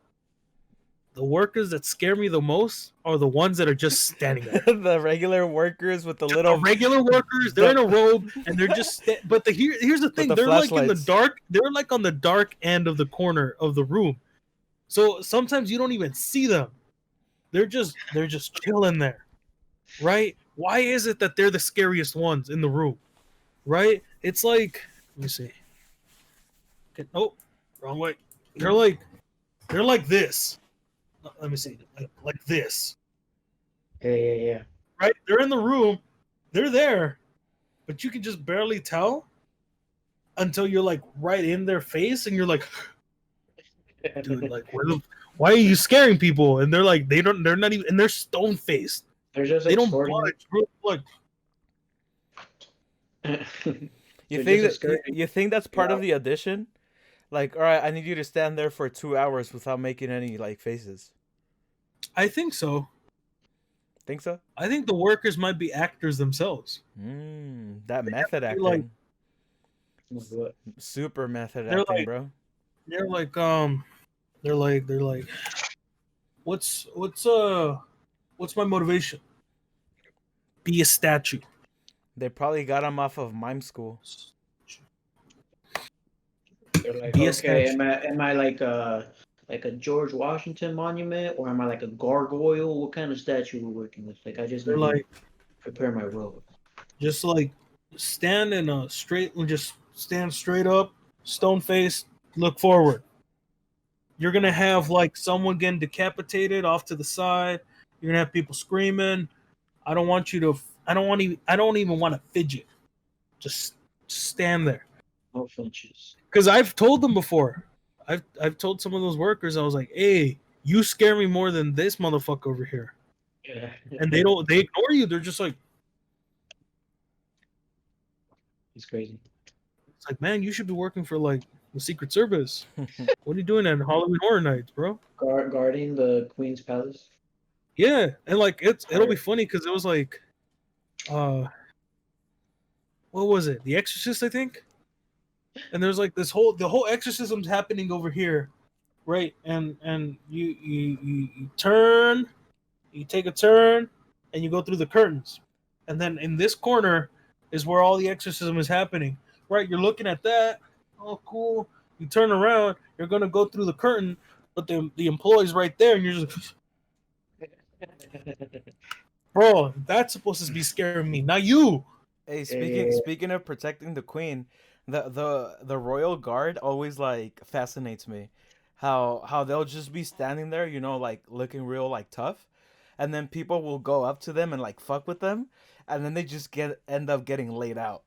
the workers that scare me the most are the ones that are just standing there. The regular workers with the The little regular workers, they're in a robe and they're just. Here's the thing: the they're like in the flashlights. dark. They're like on the dark end of the corner of the room, so sometimes you don't even see them. They're just chilling there, right? Why is it that they're the scariest ones in the room, right? It's like, let me see. Okay, oh, wrong way. They're like this. Let me see, like this, Yeah. right? They're in the room, they're there, but you can just barely tell until you're like right in their face, and you're like, dude, like, why are you scaring people? And they're like, they're not even, and they're stone faced. They're just They don't extorting budge, bro. Like, you. You They're think just that extorting you think that's part you. of the audition? Like, all right, I need you to stand there for 2 hours without making any like faces. I think so. Think so? I think the workers might be actors themselves. That method be acting, like- super method They're acting, like- bro. They're like, they're like, what's my motivation? Be a statue. They probably got him off of mime school. They're like, Be a okay, statue. am I like a George Washington monument, or am I like a gargoyle? What kind of statue we're working with? Like, I just They're need to like, prepare my robe. just like stand in a straight, just stand straight up, stone faced, look forward. You're gonna have like someone getting decapitated off to the side. You're gonna have people screaming. I don't want you to. I don't even want to fidget. Just stand there. No flinches. Because I've told them before. I've told some of those workers. I was like, "Hey, you scare me more than this motherfucker over here." Yeah. And they don't. They ignore you. They're just like, It's crazy. "It's like, man, you should be working for like the Secret Service. What are you doing at Halloween Horror Nights, bro?" Guarding the Queen's Palace. Yeah, and like it'll be funny because it was like, what was it? The Exorcist, I think. And there's like the whole exorcism's happening over here, right? And you turn, you take a turn, and you go through the curtains, and then in this corner is where all the exorcism is happening, right? You're looking at that, oh cool. You turn around, you're gonna go through the curtain, but the employee's right there, and you're just, bro, that's supposed to be scaring me, not you. Hey, Yeah. speaking of protecting the queen, the royal guard always like fascinates me. How they'll just be standing there, like looking real like tough, and then people will go up to them and like fuck with them, and then they just end up getting laid out.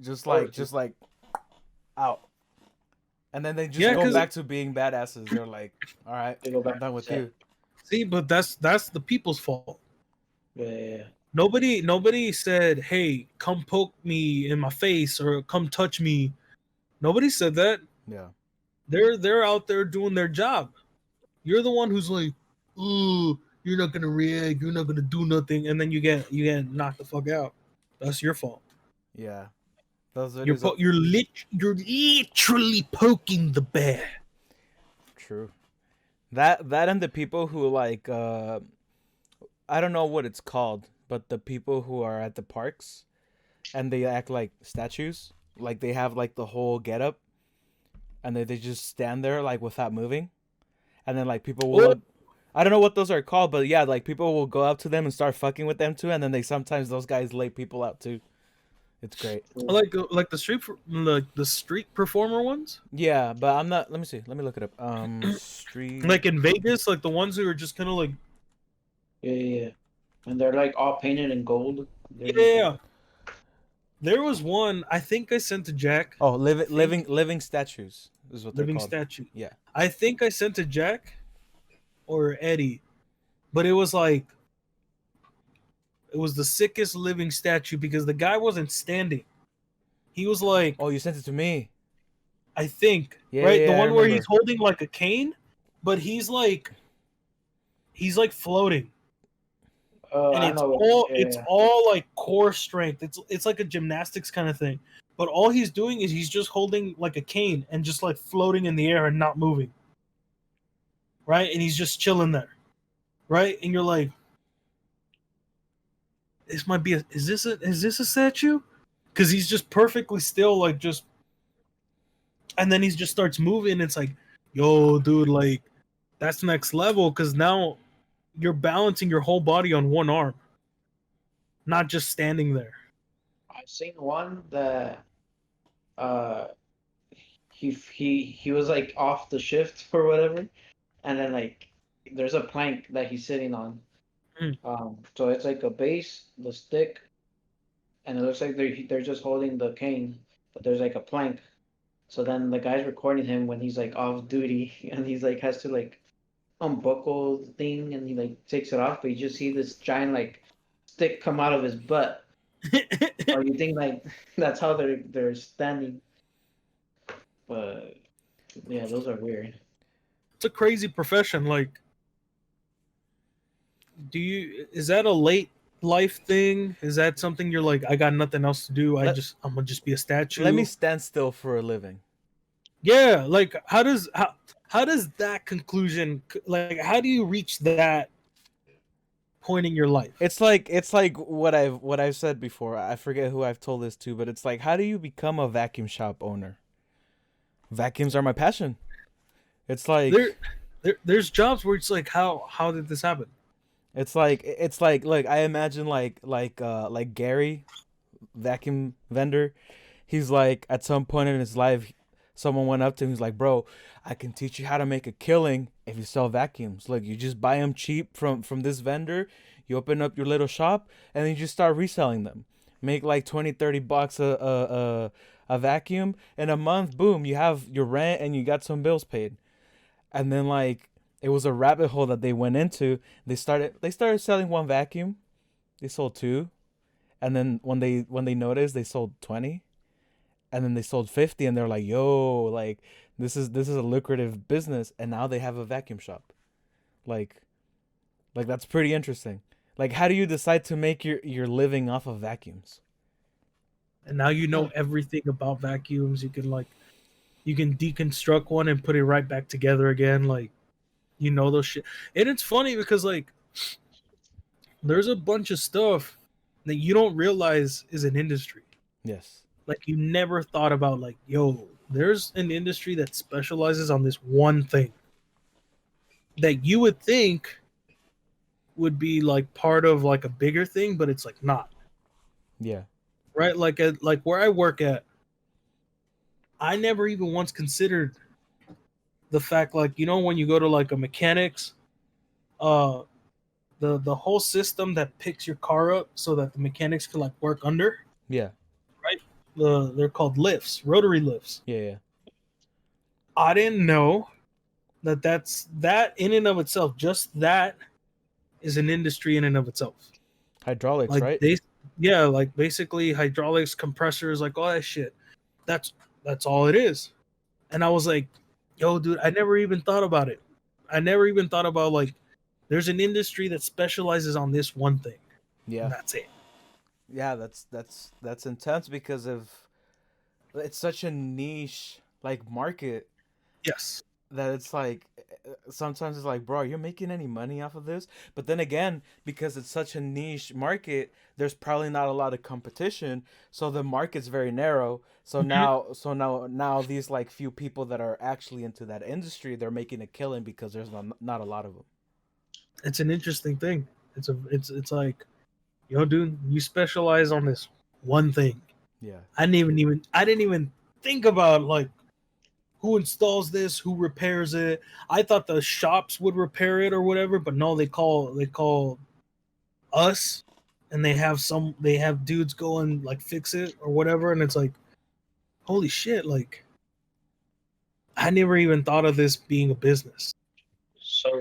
Just like out. And then they just Yeah, go 'cause- back to being badasses. They're like, all right, They go back I'm done with to you. See, but that's the people's fault. Yeah. Nobody said, "Hey, come poke me in my face or come touch me." Nobody said that. Yeah. They're out there doing their job. You're the one who's like, ooh, you're not gonna react, you're not gonna do nothing, and then you get knocked the fuck out. That's your fault. Yeah. Those You're videos. you're literally poking the bear. True. That and the people who like I don't know what it's called, but the people who are at the parks and they act like statues, like they have like the whole getup, and they just stand there like without moving, and then like people will. What? I don't know what those are called, but yeah, like people will go up to them and start fucking with them too, and then they sometimes those guys lay people out too. It's great. Like the street performer ones, Yeah, but I'm not. Let me see. Let me look it up. Street. like in Vegas, like the ones who are just kind of like, Yeah. And they're like all painted in gold. yeah. There was one I think I sent to Jack. Oh, living statues is what they're Living called. statue. Yeah. I think I sent to Jack or Eddie, but it was like it was the sickest living statue because the guy wasn't standing. He was like, Oh, you sent it to me. I think, Yeah, right? yeah, The I one where remember. he's holding like a cane, but he's like floating. And I it's know. all Yeah. it's all like core strength. It's like a gymnastics kind of thing. But all he's doing is he's just holding like a cane and just like floating in the air and not moving. Right? And he's just chilling there. Right? And you're like, this might be is this a statue? Because he's just perfectly still, like just and then he just starts moving. It's like, yo, dude, like that's next level because now you're balancing your whole body on one arm, not just standing there. I've seen one that he was like off the shift or whatever, and then like there's a plank that he's sitting on. So it's like a base, the stick, and it looks like they're just holding the cane, but there's like a plank. So then the guy's recording him when he's like off duty, and he's like has to like unbuckle the thing, and he like takes it off, but you just see this giant like stick come out of his butt. Or you think like that's how they're standing. But yeah, those are weird. It's a crazy profession. Like, is that a late life thing? Is that something you're like, I got nothing else to do? I'm gonna just be a statue. Let me stand still for a living. Yeah, like how does that conclusion, like how do you reach that point in your life? It's like what I've said before. I forget who I've told this to, but it's like, how do you become a vacuum shop owner? Vacuums are my passion. It's like there's jobs where it's like, how did this happen? it's like look, I imagine like Gary, vacuum vendor. He's like at some point in his life, someone went up to him. He's like, bro, I can teach you how to make a killing if you sell vacuums. Look, you just buy them cheap from this vendor. You open up your little shop and then you just start reselling them. Make like 20-30 bucks a vacuum. In a month, boom, you have your rent and you got some bills paid. And then like it was a rabbit hole that they went into. They started selling one vacuum. They sold two. And then when they noticed, they sold 20. And then they sold 50, and they're like, yo, like this is a lucrative business, and now they have a vacuum shop. Like that's pretty interesting. Like, how do you decide to make your living off of vacuums? And now you know everything about vacuums. You can deconstruct one and put it right back together again. Like, you know those shit. And it's funny because like there's a bunch of stuff that you don't realize is an industry. Yes. Like you never thought about like, yo, there's an industry that specializes on this one thing that you would think would be like part of like a bigger thing, but it's like not. Yeah. Right? Like where I work at, I never even once considered the fact like, you know, when you go to like a mechanics, the whole system that picks your car up so that the mechanics can like work under. Yeah. They're called lifts, rotary lifts. Yeah. I didn't know that in and of itself, just that is an industry in and of itself. Hydraulics, Like right? like basically hydraulics, compressors, like all that shit. That's all it is. And I was like, Yo, dude, I never even thought about it. I never even thought about like there's an industry that specializes on this one thing. Yeah. And that's it. Yeah, that's intense because of it's such a niche like market Yes. that it's like sometimes it's like, bro, you're making any money off of this? But then again, because it's such a niche market, there's probably not a lot of competition, so the market's very narrow. So now these like few people that are actually into that industry, they're making a killing because there's not a lot of them. It's an interesting thing. It's like, yo, dude, you specialize on this one thing. Yeah. I didn't even think about like who installs this, who repairs it. I thought the shops would repair it or whatever, but no, they call us, and they have dudes go and like fix it or whatever, and it's like, holy shit, like I never even thought of this being a business. So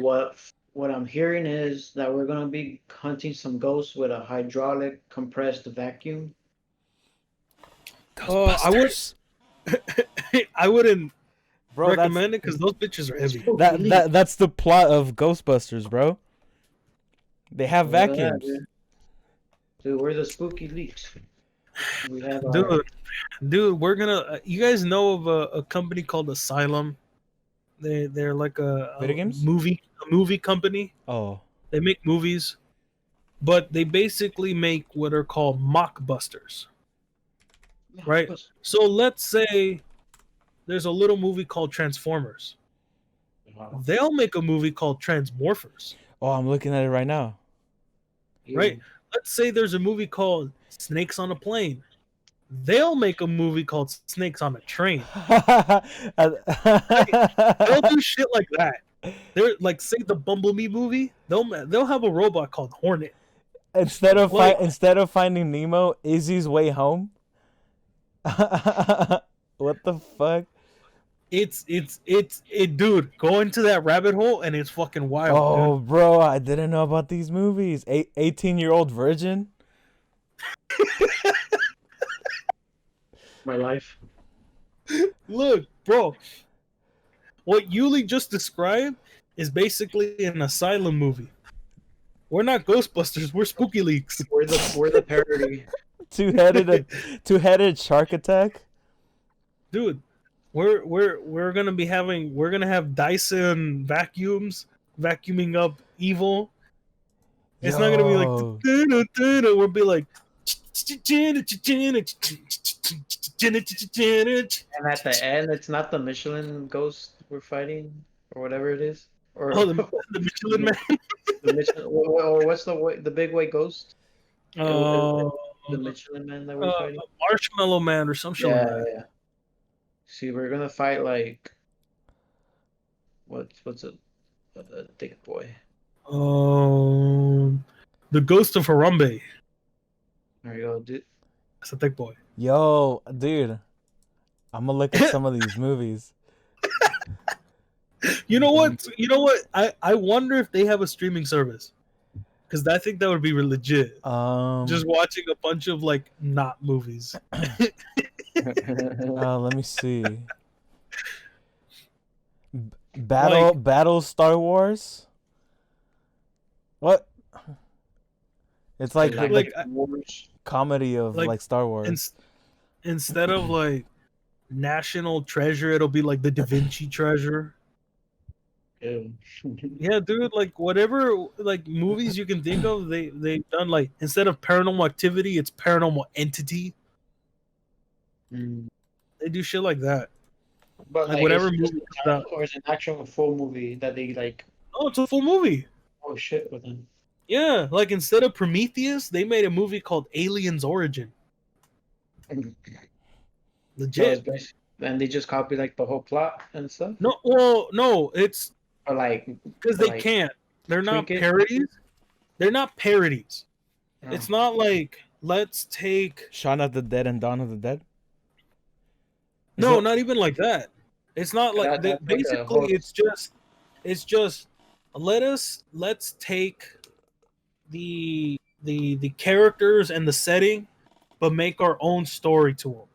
what I'm hearing is that we're gonna be hunting some ghosts with a hydraulic compressed vacuum. I would I wouldn't Bro, recommend it because those bitches are heavy. that's the plot of Ghostbusters, bro. They have Yeah, vacuums. dude, where's the spooky leaks? We have Dude, we're gonna. You guys know of a company called Asylum? They're like a Video games? movie company. Oh. They make movies, but they basically make what are called mockbusters. Right. So let's say there's a little movie called Transformers. They'll make a movie called Transmorphers. Oh, I'm looking at it right now. Right. Let's say there's a movie called Snakes on a Plane. They'll make a movie called Snakes on a Train. They'll do shit like that. They're like, say the Bumblebee movie, they'll have a robot called Hornet. instead of finding Nemo, Izzy's Way Home. What the fuck? It's dude, go into that rabbit hole and it's fucking wild. Oh, dude. bro, I didn't know about these movies. 18-year-old virgin. My life. Look, bro, what Yuli just described is basically an asylum movie. We're not Ghostbusters, we're Spooky Leaks. We're the parody. Two-headed shark attack. Dude, we're gonna have Dyson vacuums vacuuming up evil. It's not gonna be like we'll be like And at the end, it's not the Michelin ghost we're fighting, or whatever it is. Or the Michelin Man. the Michelin, or what's the big white ghost? The Michelin Man that we're fighting. Marshmallow Man or some shit like that. Yeah. See, we're gonna fight like what's a thick boy? The Ghost of Harambe. There you go, dude. That's a thick boy. Yo, dude, I'm gonna look at some of these movies. You know what? I wonder if they have a streaming service, because I think that would be legit. Just watching a bunch of like not movies. Let me see. Battle Star Wars. What? It's like comedy of like Star Wars. Instead of like National Treasure, it'll be like the Da Vinci Treasure. Yeah, dude, like whatever like movies you can think of, they've done like instead of Paranormal Activity, it's Paranormal Entity. They do shit like that. But like whatever movie comes out. Or is it an actual full movie that they like? Oh, it's a full movie. Oh shit, with them. Yeah, like instead of Prometheus, they made a movie called Aliens Origin. Legit. And they just copy like the whole plot and stuff. No, it's or like because they can't. They're not parodies. They're not parodies. Oh. It's not like let's take Shaun of the Dead and Dawn of the Dead. No, not even like that. It's not like that. Basically, it's just let's take the characters and the setting, but make our own story to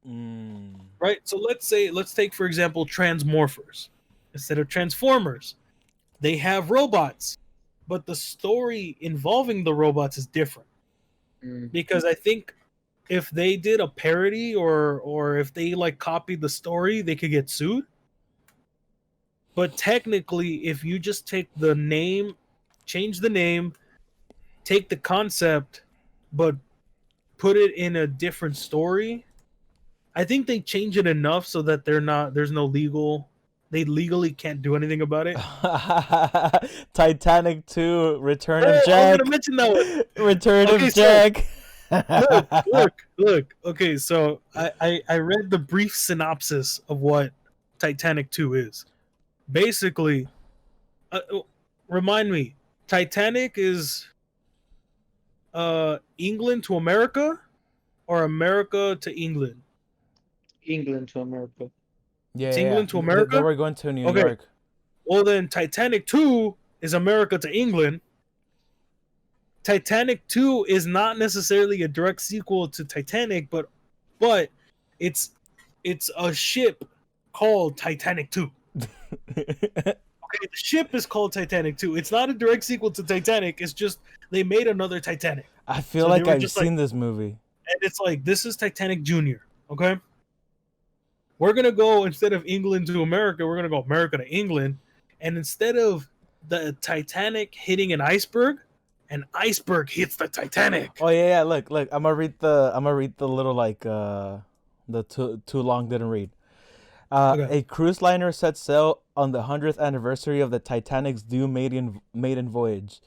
them. right? So let's take for example Transmorphers. Instead of Transformers, they have robots, but the story involving the robots is different. Because I think if they did a parody or if they like copied the story, they could get sued. But technically, if you just take the name, change the name, take the concept, but put it in a different story, I think they change it enough so that there's no they legally can't do anything about it. Titanic 2, Return of I was Jack. gonna mention that one. Return Okay, of Jack. Look. Okay, so I read the brief synopsis of what Titanic 2 is. Basically, remind me, Titanic is England to America or America to England? England to America. Yeah, It's yeah, England to yeah. America? They were going to New Okay. York. Well, then Titanic 2 is America to England. Titanic 2 is not necessarily a direct sequel to Titanic, but it's a ship called Titanic 2. Okay, the ship is called Titanic 2. It's not a direct sequel to Titanic. It's just they made another Titanic. I feel So like they were I've just seen this movie. And it's like, this is Titanic Junior, okay? We're going to go, instead of England to America, we're going to go America to England. And instead of the Titanic hitting an iceberg hits the Titanic. Oh yeah. Look. I'm gonna read the little like the too long didn't read. Okay. A cruise liner sets sail on the 100th anniversary of the Titanic's doomed maiden voyage.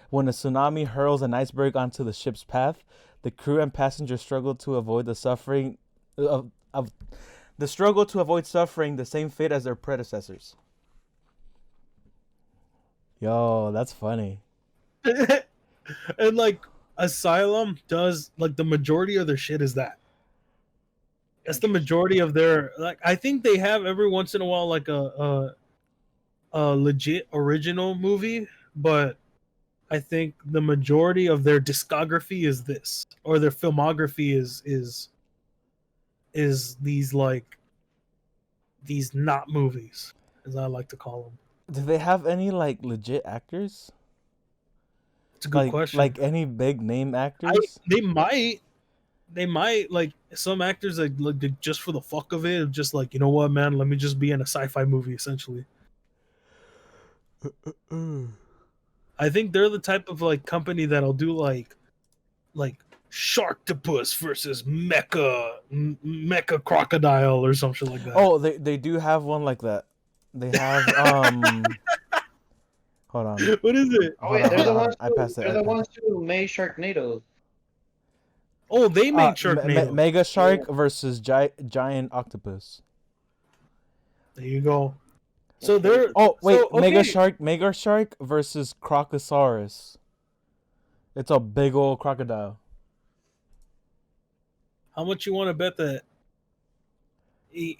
When a tsunami hurls an iceberg onto the ship's path, the crew and passengers struggle to avoid the suffering the same fate as their predecessors. Yo, that's funny. And like Asylum does, like, the majority of their shit is that. That's the majority of their, like, I think they have every once in a while like a legit original movie, but I think the majority of their discography is this, or their filmography is these, like, these not movies, as I like to call them. Do they have any like legit actors? It's a good question. Like any big name actors? They might, like, some actors like just for the fuck of it, just like, you know what, man, let me just be in a sci-fi movie, essentially. I think they're the type of like company that'll do like Sharktopus versus Mecha Crocodile or something like that. Oh, they do have one like that. They have hold on. What is it? Oh wait, they're the ones. I passed it. They're the ones who made Sharknado. Oh, they made Sharknado. Mega Shark versus Giant Octopus. There you go. So they're Mega Shark versus Crocosaurus. It's a big old crocodile. How much you want to bet that?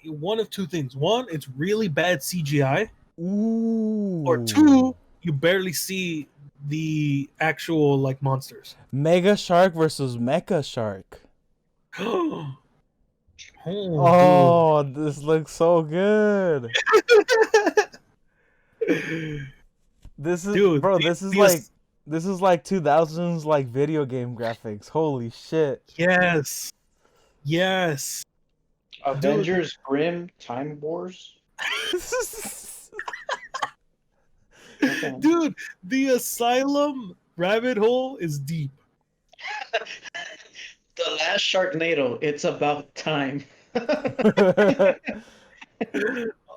One of two things. One, it's really bad CGI. Ooh. Or two, you barely see the actual like monsters. Mega Shark versus Mecha Shark. Oh, this looks so good. This is this is like 2000s like video game graphics. Holy shit. Yes. Avengers Grim Time Wars. Dude, the Asylum rabbit hole is deep. The last Sharknado. It's about time.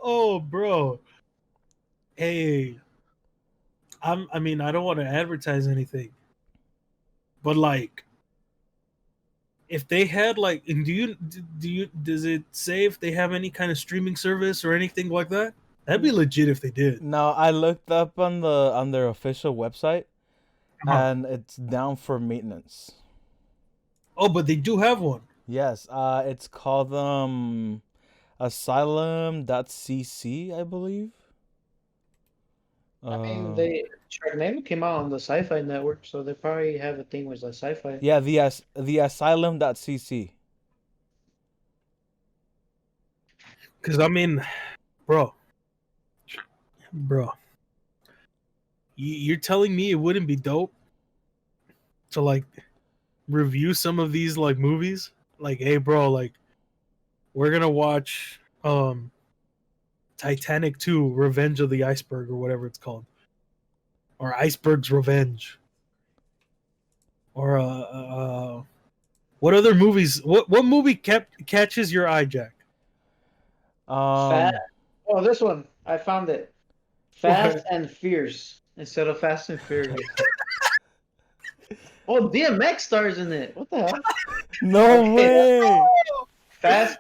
Oh, bro. Hey, I mean, I don't want to advertise anything, but like, if they had like, and does it say if they have any kind of streaming service or anything like that? That'd be legit if they did. No, I looked up on their official website, and it's down for maintenance. Oh, but they do have one. Yes, it's called Asylum.cc, I believe. I mean, Sharknado came out on the Sci-Fi Network, so they probably have a thing with the Sci-Fi. Yeah, the Asylum.cc. Because I mean, bro, you're telling me it wouldn't be dope to like review some of these like movies? Like, hey, bro, like we're gonna watch Titanic 2: Revenge of the Iceberg or whatever it's called, or Iceberg's Revenge, or what other movies? What movie catches your eye, Jack? Fast. Um, Oh, this one. I found it. Fast and Fierce instead of Fast and Furious. Oh, DMX stars in it. What the hell? no Okay. way. Fast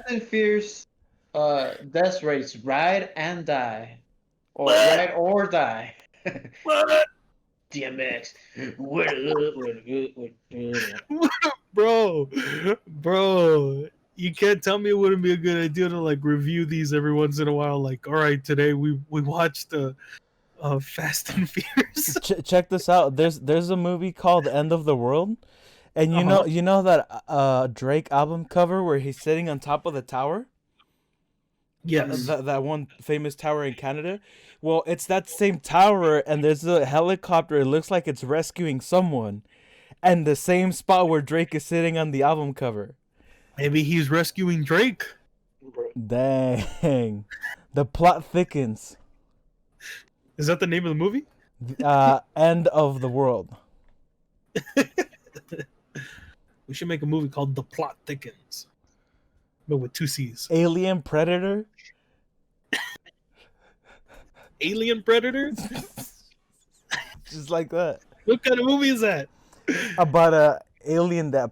and Fierce. Death race. Ride and die, or ride or die. What? DMX. bro, you can't tell me it wouldn't be a good idea to like review these every once in a while. Like, all right, today we watched the Fast and Furious. Check this out. There's a movie called End of the World, and Uh-huh. you know that Drake album cover where he's sitting on top of the tower. Yes. That one famous tower in Canada. Well, it's that same tower, and there's a helicopter. It looks like it's rescuing someone, and the same spot where Drake is sitting on the album cover. Maybe he's rescuing Drake. Dang, the plot thickens. Is that the name of the movie? End of the World. We should make a movie called The Plot Thickens, but with 2 C's. Alien Predator. Alien Predator? Just like that. What kind of movie is that? About a alien that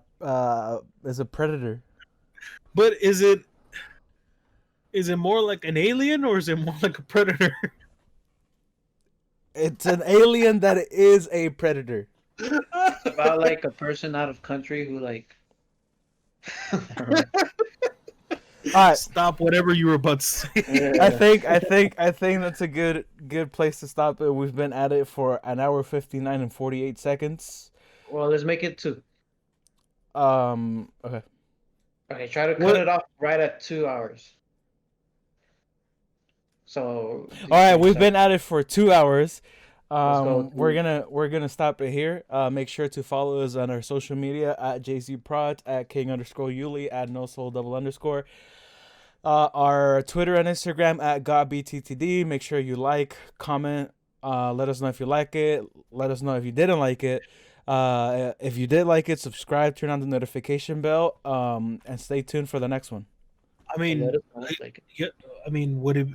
is a predator. But is it more like an alien or is it more like a predator? It's an alien that is a predator. It's about like a person out of country who like. All right, Stop whatever you were about to say. Yeah. I think that's a good place to stop it. We've been at it for an hour 59 and 48 seconds. Well, let's make it 2. Okay. Okay, try to cut What? it off right at 2 hours. So. All right, we've been at it for 2 hours. go We're gonna stop it here. Make sure to follow us on our social media at JZProd, at King_Yuli, at NoSoul__. Our Twitter and Instagram at GodBTTD. Make sure you like, comment, let us know if you like it. Let us know if you didn't like it. If you did like it, subscribe, turn on the notification bell, and stay tuned for the next one. I mean, would it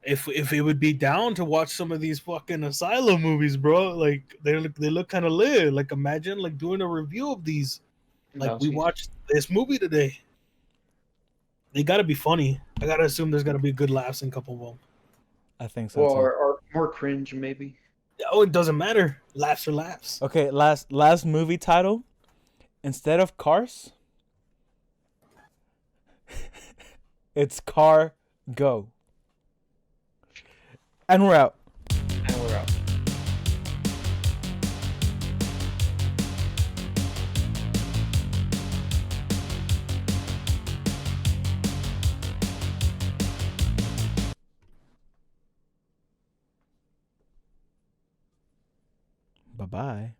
if it would be down to watch some of these fucking asylum movies, bro? Like they look kind of lit. Like imagine like doing a review of these. Like we watched this movie today. They gotta be funny. I gotta assume there's gotta be good laughs in a couple of them. I think so. Or more cringe, maybe. Oh, it doesn't matter. Laughs are laughs. Okay, last movie title. Instead of Cars, it's Car Go. And we're out. And we're out. Bye-bye.